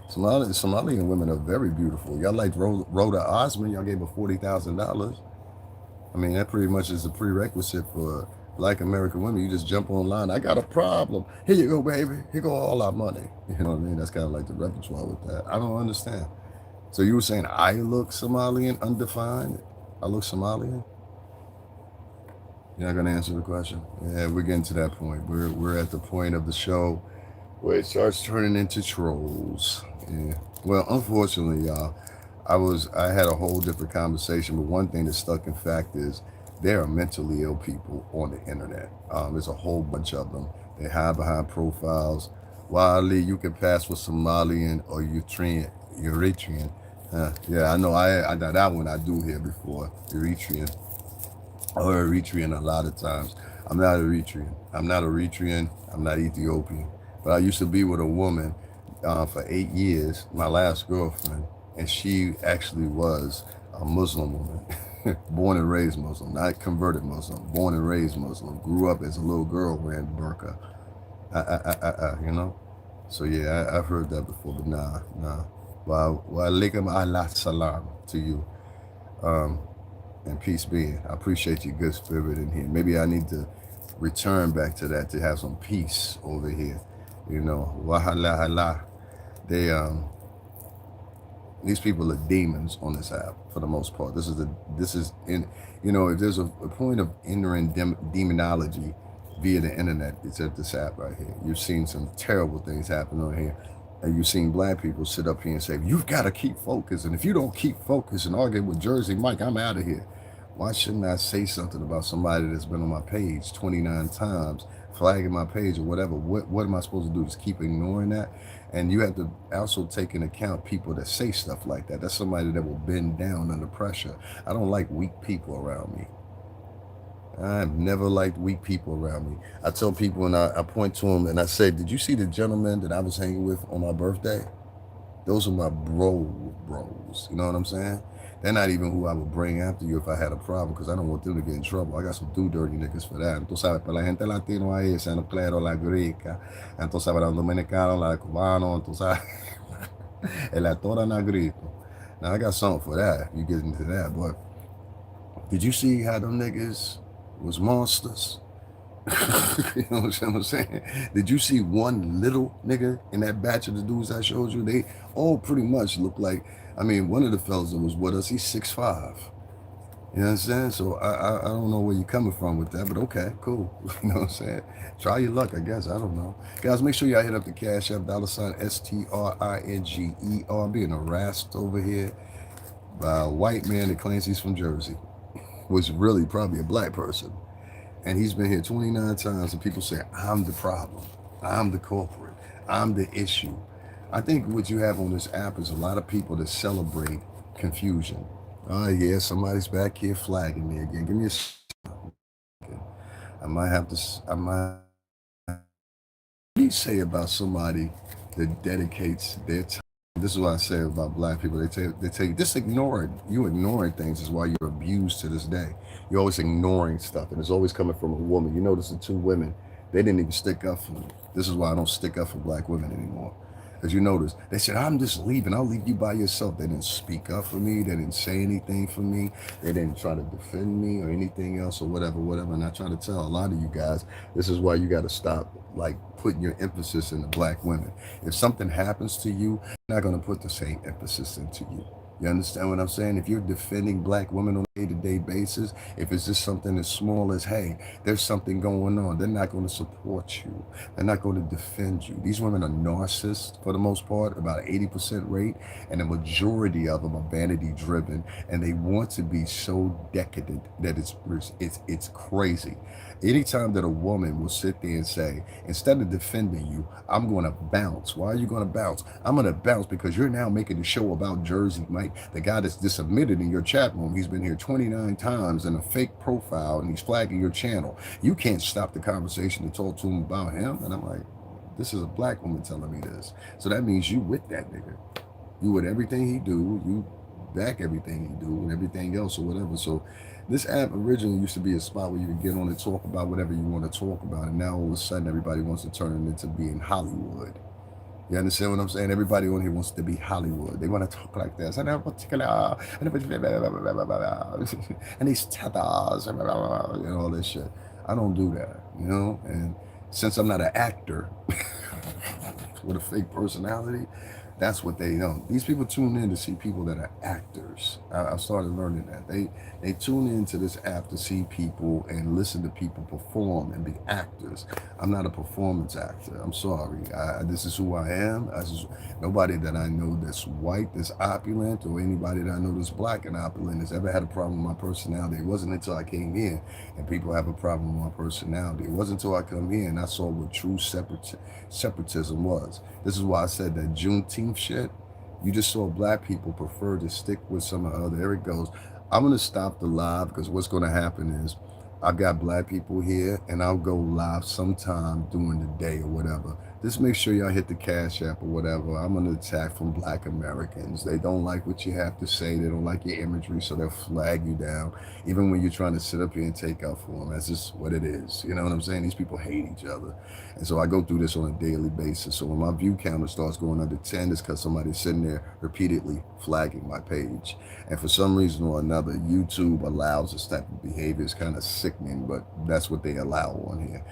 Somalian women are very beautiful. Y'all like Rhoda Osman. Y'all gave her $40,000. I mean, that pretty much is a prerequisite for Black American women. You just jump online. I got a problem. Here you go, baby. Here go all our money. You know what I mean? That's kind of like the repertoire with that. I don't understand. So you were saying I look Somalian, undefined? I look Somalian? You're not gonna answer the question? Yeah, we're getting to that point. We're at the point of the show where it starts turning into trolls. Yeah. Well, unfortunately, y'all, I had a whole different conversation, but one thing that stuck in fact is there are mentally ill people on the internet. There's a whole bunch of them. They hide behind profiles. Wally, you can pass for Somalian or Eritrean. Yeah, I know. I got that one I do hear before. Eritrean. Or Eritrean a lot of times. I'm not Eritrean. I'm not Eritrean. I'm not Ethiopian. But I used to be with a woman for 8 years, my last girlfriend, and she actually was a Muslim woman, born and raised Muslim, not converted Muslim, born and raised Muslim, grew up as a little girl wearing burqa, you know? So yeah, I've heard that before, but nah. Wa alaikum Allah salam to you. And peace be. I appreciate your good spirit in here. Maybe I need to return back to that to have some peace over here. You know, wahala hala. These people are demons on this app for the most part. This is in, you know, if there's a point of entering demonology via the internet, it's at this app right here. You've seen some terrible things happen on here. And you've seen Black people sit up here and say, you've got to keep focused. And if you don't keep focused and argue with Jersey Mike, I'm out of here. Why shouldn't I say something about somebody that's been on my page 29 times, flagging my page or whatever? What am I supposed to do? Just keep ignoring that? And you have to also take into account people that say stuff like that. That's somebody that will bend down under pressure. I don't like weak people around me. I've never liked weak people around me. I tell people, and I point to them and I say, did you see the gentleman that I was hanging with on my birthday? Those are my bros. You know what I'm saying? They're not even who I would bring after you if I had a problem, because I don't want them to get in trouble. I got some dirty niggas for that. Tú sabes, para la gente latino ahí, San Claro, la Greca, entonces para los dominicanos, la cubano, tú sabes, el actor negrito. Now I got something for that. You get into that, but did you see how them niggas was monsters? You know what I'm saying? Did you see one little nigga in that batch of the dudes I showed you? They all pretty much look like, I mean, one of the fellas that was with us, he's 6'5". You know what I'm saying? So I don't know where you're coming from with that, but okay, cool. You know what I'm saying? Try your luck, I guess. I don't know. Guys, make sure y'all hit up the Cash App, $STRINGER. I'm being harassed over here by a white man that claims he's from Jersey, was really probably a black person. And he's been here 29 times, and people say, I'm the problem. I'm the culprit. I'm the issue. I think what you have on this app is a lot of people that celebrate confusion. Oh, yeah, somebody's back here flagging me again. Give me a second. I might have to, what do you say about somebody that dedicates their time? This is what I say about black people. They tell you, just ignore it. You ignoring things is why you're abused to this day. You're always ignoring stuff, and it's always coming from a woman. You notice the two women, they didn't even stick up for me. This is why I don't stick up for black women anymore. As you notice, they said, I'm just leaving. I'll leave you by yourself. They didn't speak up for me. They didn't say anything for me. They didn't try to defend me or anything else or whatever. And I try to tell a lot of you guys, this is why you got to stop like putting your emphasis in the black women. If something happens to you, you're not going to put the same emphasis into you. You understand what I'm saying? If you're defending black women on a day-to-day basis, if it's just something as small as, hey, there's something going on, they're not going to support you. They're not going to defend you. These women are narcissists for the most part, about 80% rate, and the majority of them are vanity-driven, and they want to be so decadent that it's crazy. Anytime that a woman will sit there and say, instead of defending you, I'm going to bounce. Why are you going to bounce? I'm going to bounce because you're now making a show about Jersey Mike, the guy that's just admitted in your chat room. He's been here 29 times in a fake profile and he's flagging your channel. You can't stop the conversation to talk to him about him. And I'm like, this is a black woman telling me this. So that means you with that nigga. You with everything he do. You back everything he do and everything else or whatever. So this app originally used to be a spot where you could get on and talk about whatever you want to talk about. And now all of a sudden everybody wants to turn it into being Hollywood. You understand what I'm saying? Everybody on here wants to be Hollywood. They want to talk like this. And these tethers and all this shit. I don't do that, you know? And since I'm not an actor with a fake personality, that's what they know. These people tune in to see people that are actors. I started learning that. They tune into this app to see people and listen to people perform and be actors. I'm not a performance actor. I'm sorry. This is who I am. Nobody that I know that's white, that's opulent, or anybody that I know that's black and opulent has ever had a problem with my personality. It wasn't until I came here and people have a problem with my personality. It wasn't until I come here and I saw what true separatism was. This is why I said that Juneteenth shit, you just saw black people prefer to stick with some of the other. There it goes. I'm going to stop the live because what's going to happen is I've got black people here and I'll go live sometime during the day or whatever. Just make sure y'all hit the Cash App or whatever. I'm going to attack from black Americans. They don't like what you have to say. They don't like your imagery, so they'll flag you down. Even when you're trying to sit up here and take up for them. That's just what it is. You know what I'm saying? These people hate each other. And so I go through this on a daily basis. So when my view counter starts going under 10, it's because somebody's sitting there repeatedly flagging my page. And for some reason or another, YouTube allows this type of behavior. It's kind of sickening, but that's what they allow on here.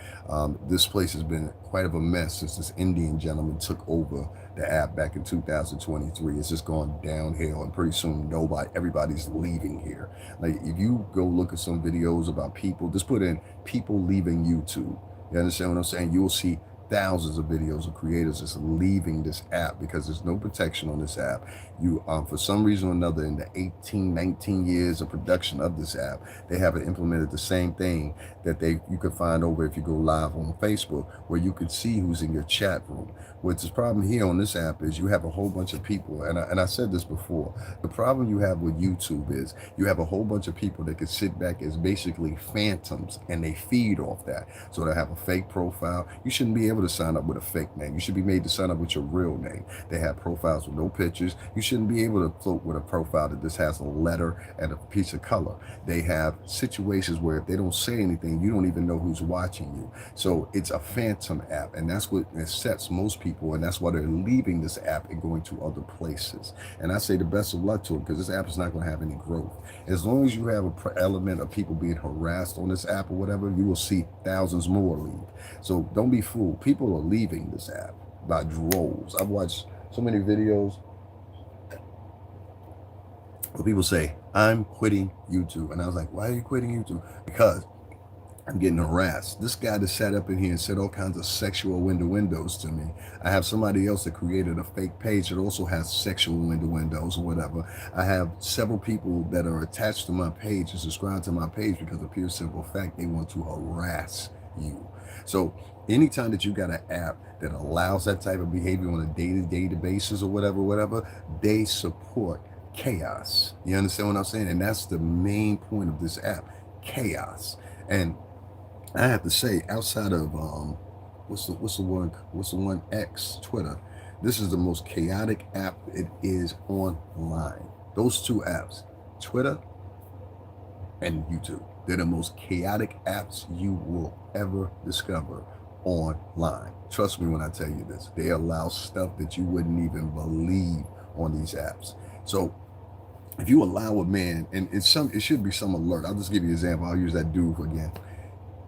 This place has been quite of a mess since this Indian gentleman took over the app back in 2023. It's just gone downhill, and pretty soon everybody's leaving here. Like if you go look at some videos about people, just put in people leaving YouTube. You understand what I'm saying? You'll see thousands of videos of creators just leaving this app because there's no protection on this app. You, for some reason or another, in the 18, 19 years of production of this app, they haven't implemented the same thing that you could find over if you go live on Facebook, where you could see who's in your chat room. What's the problem here on this app is you have a whole bunch of people, and I said this before, the problem you have with YouTube is you have a whole bunch of people that could sit back as basically phantoms, and they feed off that. So they have a fake profile. You shouldn't be able to sign up with a fake name. You should be made to sign up with your real name. They have profiles with no pictures. You shouldn't be able to float with a profile that just has a letter and a piece of color. They have situations where if they don't say anything, you don't even know who's watching you. So it's a phantom app, and that's what sets most people, and that's why they're leaving this app and going to other places. And I say the best of luck to them, because this app is not going to have any growth. As long as you have an element of people being harassed on this app or whatever, you will see thousands more leave. So don't be fooled. People are leaving this app by droves. I've watched so many videos where people say, I'm quitting YouTube. And I was like, why are you quitting YouTube? Because I'm getting harassed. This guy that sat up in here and said all kinds of sexual windows to me. I have somebody else that created a fake page that also has sexual windows or whatever. I have several people that are attached to my page and subscribe to my page because of pure simple fact they want to harass you. So anytime that you got an app that allows that type of behavior on a day-to-day basis or whatever, they support chaos. You understand what I'm saying? And that's the main point of this app, chaos. And I have to say, outside of what's the one X, Twitter, this is the most chaotic app it is online. Those two apps, Twitter and YouTube, they're the most chaotic apps you will ever discover online. Trust me when I tell you this. They allow stuff that you wouldn't even believe on these apps. So if you allow a man, and it should be some alert. I'll just give you an example. I'll use that dude again.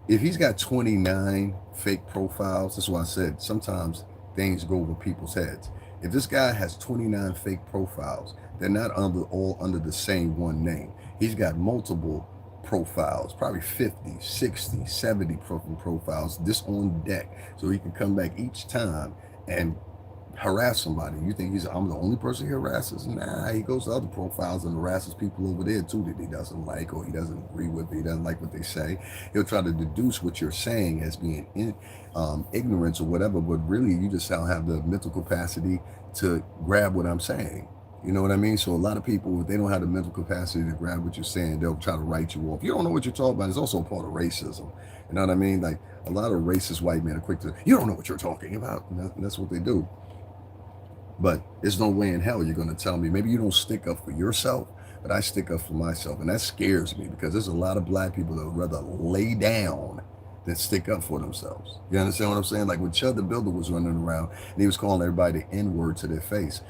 If he's got 29 fake profiles, that's why I said sometimes things go over people's heads. If this guy has 29 fake profiles, they're not all under the same one name. He's got multiple profiles, probably 50, 60, 70 profiles just on deck. So he can come back each time and harass somebody. You think I'm the only person he harasses? Nah, he goes to other profiles and harasses people over there too that he doesn't like or he doesn't agree with. He doesn't like what they say. He'll try to deduce what you're saying as being ignorance or whatever, but really you just don't have the mental capacity to grab what I'm saying. You know what I mean? So a lot of people, if they don't have the mental capacity to grab what you're saying, they'll try to write you off. You don't know what you're talking about. It's also a part of racism. You know what I mean? Like a lot of racist white men are quick to, you don't know what you're talking about. And that's what they do. But there's no way in hell you're going to tell me. Maybe you don't stick up for yourself, but I stick up for myself. And that scares me because there's a lot of black people that would rather lay down than stick up for themselves. You understand what I'm saying? Like when Chud the Builder was running around and he was calling everybody the N-word to their face.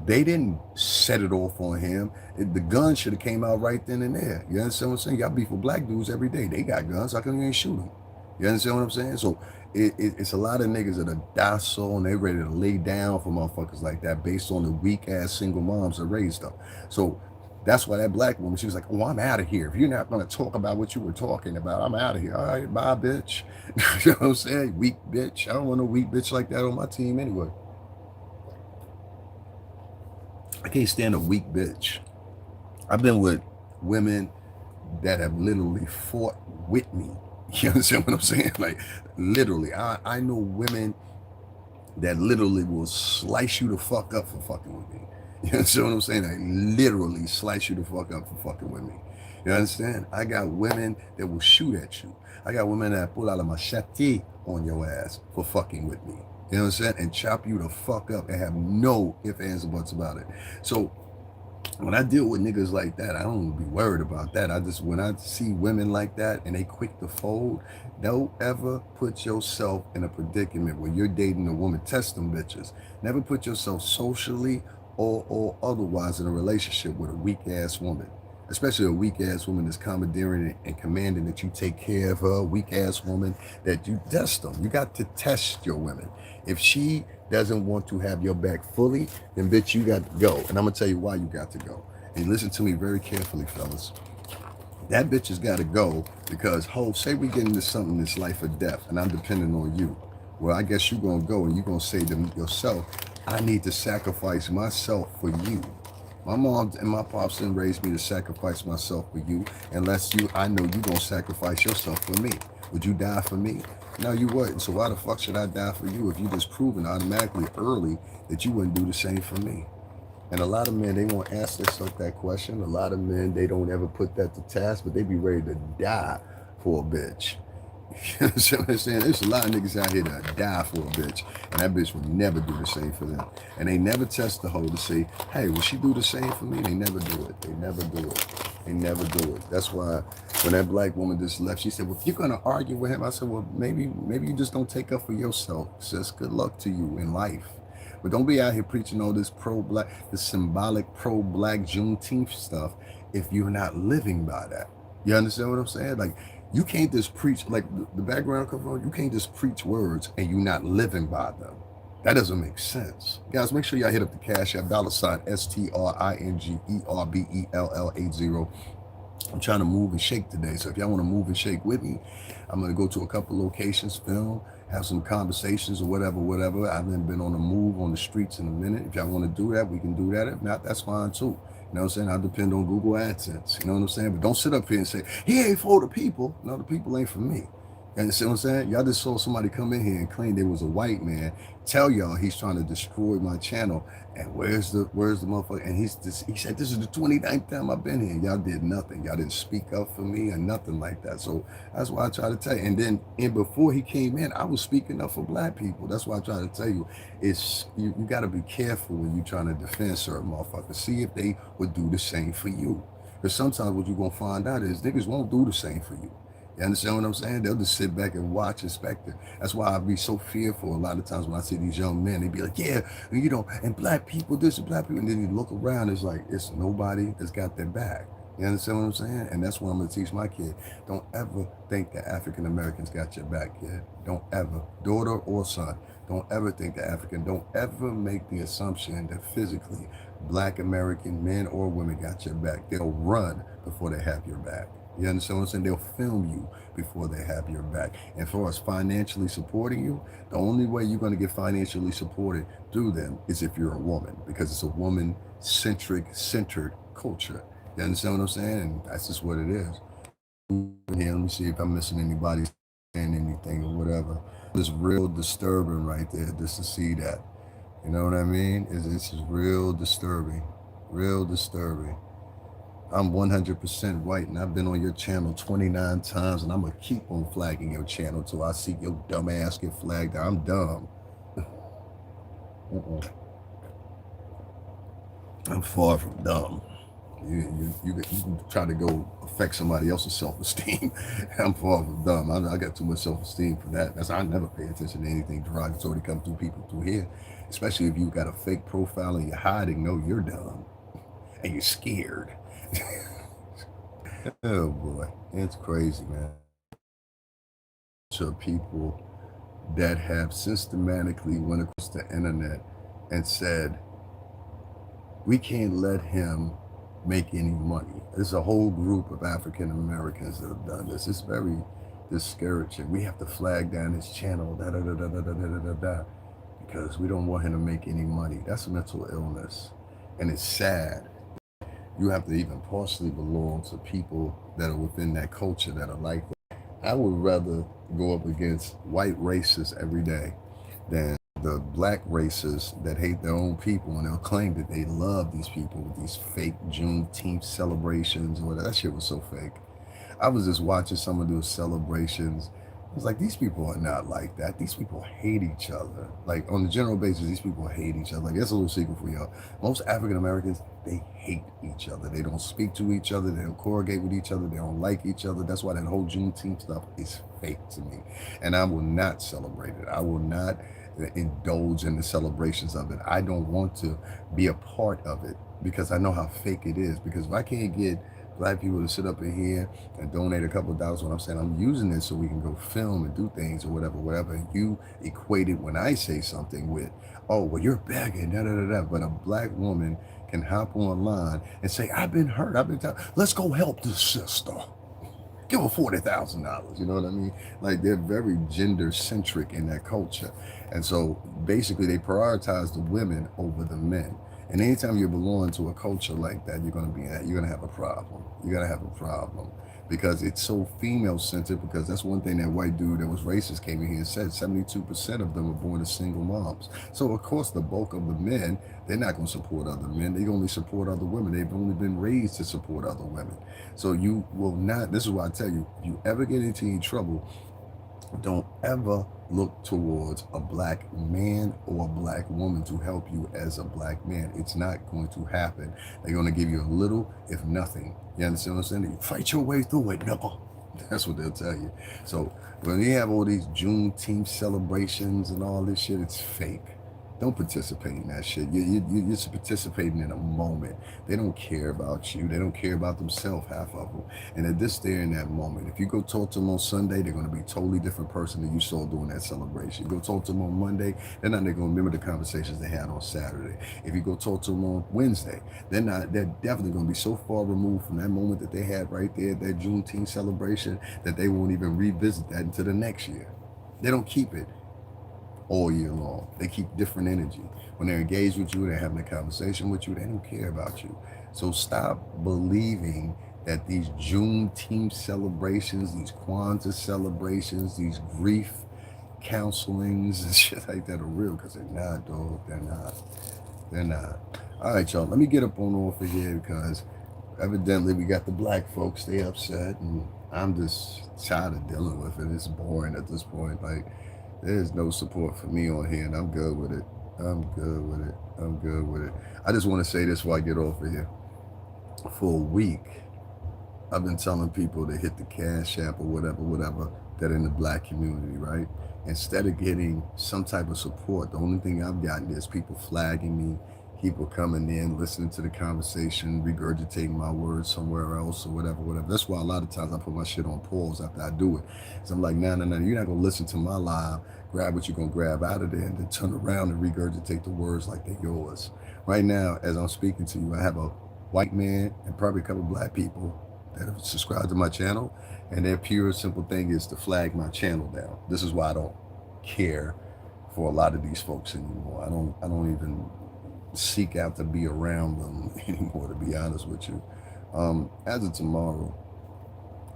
They didn't set it off on him. The gun should have came out right then and there. You understand what I'm saying? Y'all beef with black dudes every day. They got guns. How come you ain't shoot them? You understand what I'm saying? So it's a lot of niggas that are docile and they ready to lay down for motherfuckers like that based on the weak ass single moms that raised them. So that's why that black woman, she was like, oh, I'm out of here. If you're not going to talk about what you were talking about, I'm out of here. All right, bye, bitch. You know what I'm saying? Weak bitch. I don't want no weak bitch like that on my team anyway. I can't stand a weak bitch. I've been with women that have literally fought with me. You understand what I'm saying? Like, literally. I know women that literally will slice you the fuck up for fucking with me. You understand what I'm saying? Like, literally slice you the fuck up for fucking with me. You understand? I got women that will shoot at you. I got women that pull out a machete on your ass for fucking with me. You know what I'm saying? And chop you the fuck up and have no ifs, ands, or buts about it. So when I deal with niggas like that, I don't be worried about that. When I see women like that and they quick to fold, don't ever put yourself in a predicament where you're dating a woman. Test them bitches. Never put yourself socially or otherwise in a relationship with a weak ass woman. Especially a weak ass woman that's commandeering and commanding that you take care of her. Weak ass woman that you test them. You got to test your women. If she doesn't want to have your back fully, then bitch, you got to go. And I'm gonna tell you why you got to go. And listen to me very carefully, fellas. That bitch has got to go because, say we get into something that's life or death, and I'm depending on you. Well, I guess you're gonna go and you're gonna say to yourself, I need to sacrifice myself for you. My mom and my pops didn't raise me to sacrifice myself for you unless I know you're going to sacrifice yourself for me. Would you die for me? No, you wouldn't. So why the fuck should I die for you if you just proven automatically early that you wouldn't do the same for me? And a lot of men, they won't ask themselves that question. A lot of men, they don't ever put that to task, but they be ready to die for a bitch. You know what I'm saying? There's a lot of niggas out here that die for a bitch, and that bitch would never do the same for them. And they never test the hoe to say, hey, will she do the same for me? They never do it. They never do it. They never do it. That's why when that black woman just left, she said, well, if you're going to argue with him, I said, well, maybe you just don't take up for yourself. Sis, good luck to you in life. But don't be out here preaching all this pro-black, this symbolic pro-black Juneteenth stuff if you're not living by that. You understand what I'm saying? Like, you can't just preach, like the background cover, you can't just preach words and you're not living by them. That doesn't make sense. Guys, make sure y'all hit up the Cash App, $STRINGERBELL80. I'm trying to move and shake today. So if y'all want to move and shake with me, I'm going to go to a couple locations, film, have some conversations or whatever. I haven't been on a move on the streets in a minute. If y'all want to do that, we can do that. If not, that's fine too. You know what I'm saying? I depend on Google AdSense. You know what I'm saying? But don't sit up here and say, he ain't for the people. No, the people ain't for me. You understand what I'm saying? Y'all just saw somebody come in here and claim there was a white man, tell y'all he's trying to destroy my channel. And where's the motherfucker? And he said, this is the 29th time I've been here. Y'all did nothing. Y'all didn't speak up for me or nothing like that. So that's why I try to tell you. And before he came in, I was speaking up for black people. That's why I try to tell you, you got to be careful when you're trying to defend certain motherfuckers. See if they would do the same for you. Because sometimes what you're going to find out is niggas won't do the same for you. You understand what I'm saying? They'll just sit back and watch and spectate. That's why I be so fearful a lot of times when I see these young men. They be like, yeah, you know, and black people, this and black people. And then you look around, it's like, it's nobody that's got their back. You understand what I'm saying? And that's what I'm going to teach my kid. Don't ever think that African Americans got your back, kid. Don't ever. Daughter or son. Don't ever think that African. Don't ever make the assumption that physically black American men or women got your back. They'll run before they have your back. You understand what I'm saying? They'll film you before they have your back. And for us financially supporting you, the only way you're going to get financially supported through them is if you're a woman, because it's a centered culture. You understand what I'm saying? And that's just what it is. Here, let me see if I'm missing anybody saying anything or whatever. It's real disturbing right there just to see that. You know what I mean? It's real disturbing. Real disturbing. I'm 100% white, and I've been on your channel 29 times, and I'm going to keep on flagging your channel till I see your dumb ass get flagged. I'm dumb. I'm far from dumb. You can try to go affect somebody else's self-esteem. I'm far from dumb. I got too much self-esteem for that. I never pay attention to anything derogatory come through people through here, especially if you got a fake profile and you're hiding. No, you're dumb and you're scared. Oh boy, it's crazy, man. So people that have systematically went across the internet and said, we can't let him make any money. There's a whole group of African Americans that have done this. It's very discouraging. We have to flag down his channel, because we don't want him to make any money. That's a mental illness. And it's sad. You have to even partially belong to people that are within that culture that are like that. I would rather go up against white racists every day than the black racists that hate their own people, and they'll claim that they love these people with these fake Juneteenth celebrations or whatever. That shit was so fake. I was just watching some of those celebrations. I was like, these people are not like that. These people hate each other. Like, on the general basis, these people hate each other. Like, that's a little secret for y'all. Most African Americans, they hate each other. They don't speak to each other. They don't corrugate with each other. They don't like each other. That's why that whole Juneteenth stuff is fake to me. And I will not celebrate it. I will not indulge in the celebrations of it. I don't want to be a part of it because I know how fake it is. Because if I can't get black people to sit up in here and donate a couple of dollars, what I'm saying, I'm using it so we can go film and do things or whatever. And you equate it when I say something with, oh, well, you're begging, But a black woman can hop online and say, I've been hurt. Let's go help this sister. Give her $40,000. You know what I mean? Like, they're very gender centric in that culture. And so basically they prioritize the women over the men. And anytime you belong to a culture like that, you're gonna have a problem. You're gonna have a problem because it's so female centered. Because that's one thing that white dude that was racist came in here and said: 72% of them are born to single moms. So of course the bulk of the men, they're not gonna support other men. They only support other women. They've only been raised to support other women. So you will not. This is why I tell you: if you ever get into any trouble, don't ever look towards a black man or a black woman to help you as a black man. It's not going to happen. They're going to give you a little, if nothing. You understand what I'm saying? You fight your way through it, nigga. That's what they'll tell you. So when you have all these Juneteenth celebrations and all this shit, it's fake. Don't participate in that shit. You're just participating in a moment. They don't care about you. They don't care about themselves, half of them. And they're just there in that moment. If you go talk to them on Sunday, they're going to be a totally different person than you saw during that celebration. You go talk to them on Monday, they're not going to remember the conversations they had on Saturday. If you go talk to them on Wednesday, they're definitely going to be so far removed from that moment that they had right there, that Juneteenth celebration, that they won't even revisit that until the next year. They don't keep it all year long. They keep different energy. When they're engaged with you, they're having a conversation with you, they don't care about you. So stop believing that these Juneteenth celebrations, these Kwanzaa celebrations, these grief counselings and shit like that are real, because they're not, dog. They're not. They're not. All right, y'all. Let me get up on off of here because evidently we got the black folks. They upset, and I'm just tired of dealing with it. It's boring at this point. Like, there's no support for me on here, and I'm good with it. I'm good with it. I'm good with it. I just want to say this before I get off of here. For a week, I've been telling people to hit the Cash App or whatever, that are in the black community, right? Instead of getting some type of support, the only thing I've gotten is people flagging me, people coming in, listening to the conversation, regurgitating my words somewhere else or whatever. That's why a lot of times I put my shit on pause after I do it. So I'm like, no, you're not gonna listen to my live, grab what you're gonna grab out of there, and then turn around and regurgitate the words like they're yours. Right now, as I'm speaking to you, I have a white man and probably a couple black people that have subscribed to my channel, and their pure simple thing is to flag my channel down. This is why I don't care for a lot of these folks anymore. I don't even seek out to be around them anymore, to be honest with you. As of tomorrow,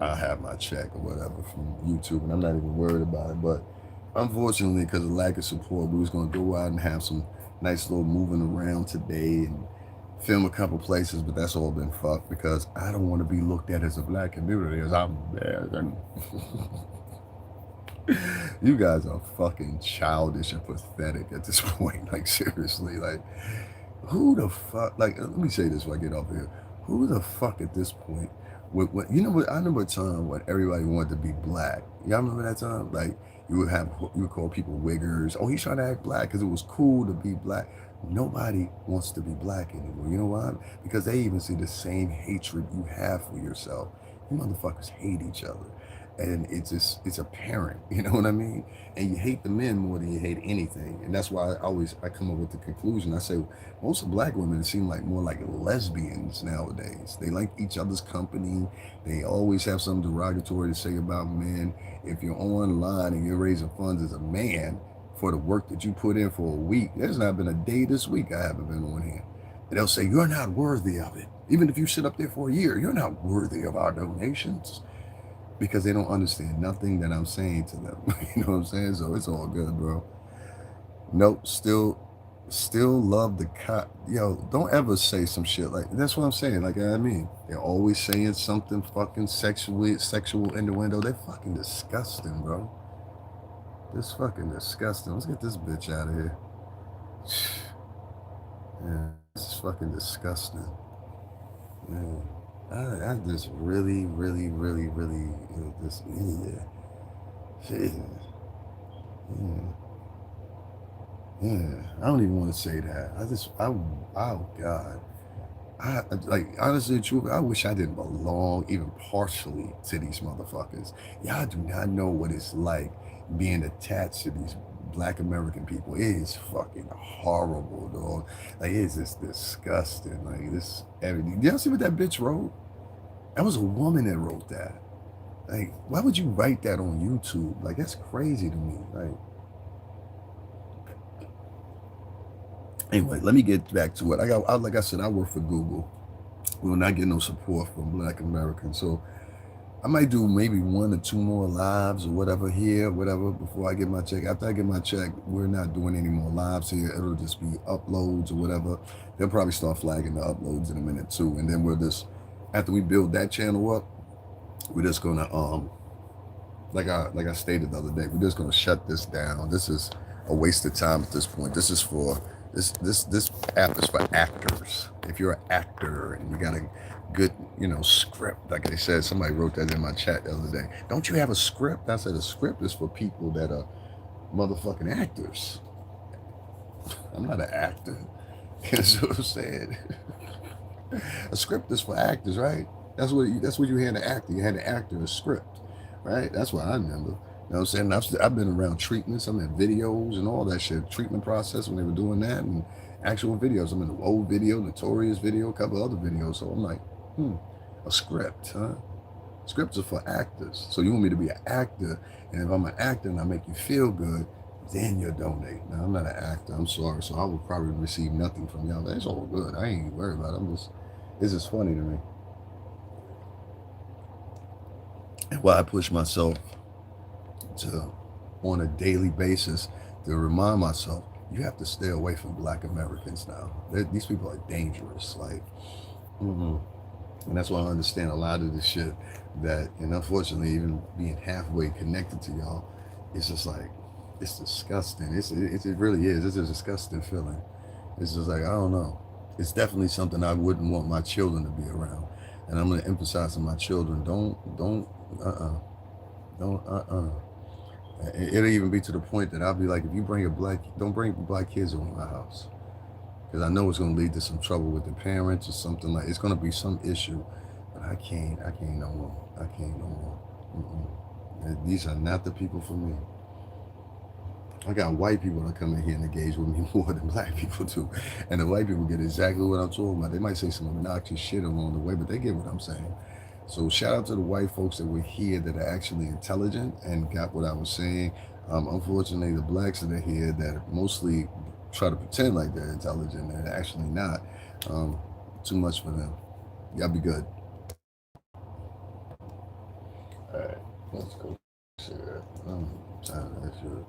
I'll have my check or whatever from YouTube, and I'm not even worried about it. But unfortunately, because of lack of support, we was going to go out and have some nice little moving around today and film a couple places, but that's all been fucked because I don't want to be looked at as a black community as I'm bad. And you guys are fucking childish and pathetic at this point. Like, seriously, like, who the fuck, like, let me say this before I get off here. Who the fuck at this point, you know what, I remember a time when everybody wanted to be black. Y'all remember that time? Like, you would call people wiggers. Oh, he's trying to act black because it was cool to be black. Nobody wants to be black anymore. You know why? Because they even see the same hatred you have for yourself. You motherfuckers hate each other. And it's apparent, you know what I mean? And you hate the men more than you hate anything. And that's why I come up with the conclusion. I say, most of black women seem like more like lesbians nowadays. They like each other's company. They always have something derogatory to say about men. If you're online and you're raising funds as a man for the work that you put in for a week, there's not been a day this week I haven't been on here. And they'll say, you're not worthy of it. Even if you sit up there for a year, you're not worthy of our donations. Because they don't understand nothing that I'm saying to them. You know what I'm saying? So it's all good, bro. Nope, still love the cop. Yo, don't ever say some shit like, that's what I'm saying. Like, I mean, they're always saying something fucking sexual innuendo. They're fucking disgusting, bro. This fucking disgusting. Let's get this bitch out of here. Yeah, this is fucking disgusting. Yeah. I just really, this, yeah. I don't even want to say that. Oh God. Like, honestly, truth, I wish I didn't belong even partially to these motherfuckers. Y'all do not know what it's like being attached to these black American people. It is fucking horrible, dog. Like, it's just disgusting. Like, this, everything. Y'all see what that bitch wrote? That was a woman that wrote that. Like, why would you write that on YouTube? Like, that's crazy to me. Like, anyway, let me get back to it. Like I said, I work for Google. We will not get no support from black Americans. So I might do maybe 1 or 2 more lives or whatever here, whatever, before I get my check. After I get my check, we're not doing any more lives here. It'll just be uploads or whatever. They'll probably start flagging the uploads in a minute too. And then we'll just, after we build that channel up, we're just gonna like I stated the other day, we're just gonna shut this down. This is a waste of time at this point. This is for this app is for actors. If you're an actor and you got a good, script, like they said, somebody wrote that in my chat the other day. Don't you have a script? I said a script is for people that are motherfucking actors. I'm not an actor. That's what I'm saying. A script is for actors, right? That's what you hand an actor. You hand an actor a script, right? That's what I remember. You know what I'm saying? I've been around treatments. I'm in videos and all that shit. Treatment process when they were doing that, and actual videos. I'm in the old video, Notorious video, a couple other videos. So I'm like, a script, huh? Scripts are for actors. So you want me to be an actor, and if I'm an actor and I make you feel good, then you'll donate. Now, I'm not an actor. I'm sorry. So I will probably receive nothing from y'all. That's all good. I ain't worried about it. It's just funny to me. And why I push myself to, on a daily basis, to remind myself, you have to stay away from black Americans now. These people are dangerous. Like, and that's why I understand a lot of the shit that, and unfortunately, even being halfway connected to y'all, it's just like, it's disgusting. It really is. It's a disgusting feeling. It's just like, I don't know. It's definitely something I wouldn't want my children to be around. And I'm going to emphasize to my children, don't, it'll even be to the point that I'll be like, if you bring don't bring black kids over my house. Because I know it's going to lead to some trouble with the parents or something like, it's going to be some issue. But I can't no more. I can't no more. These are not the people for me. I got white people that come in here and engage with me more than black people do. And the white people get exactly what I'm talking about. They might say some obnoxious shit along the way, but they get what I'm saying. So shout out to the white folks that were here that are actually intelligent and got what I was saying. Unfortunately, the blacks that are here that mostly try to pretend like they're intelligent and actually not. Too much for them. Y'all be good. All right, let's go share. I'm tired of that shit.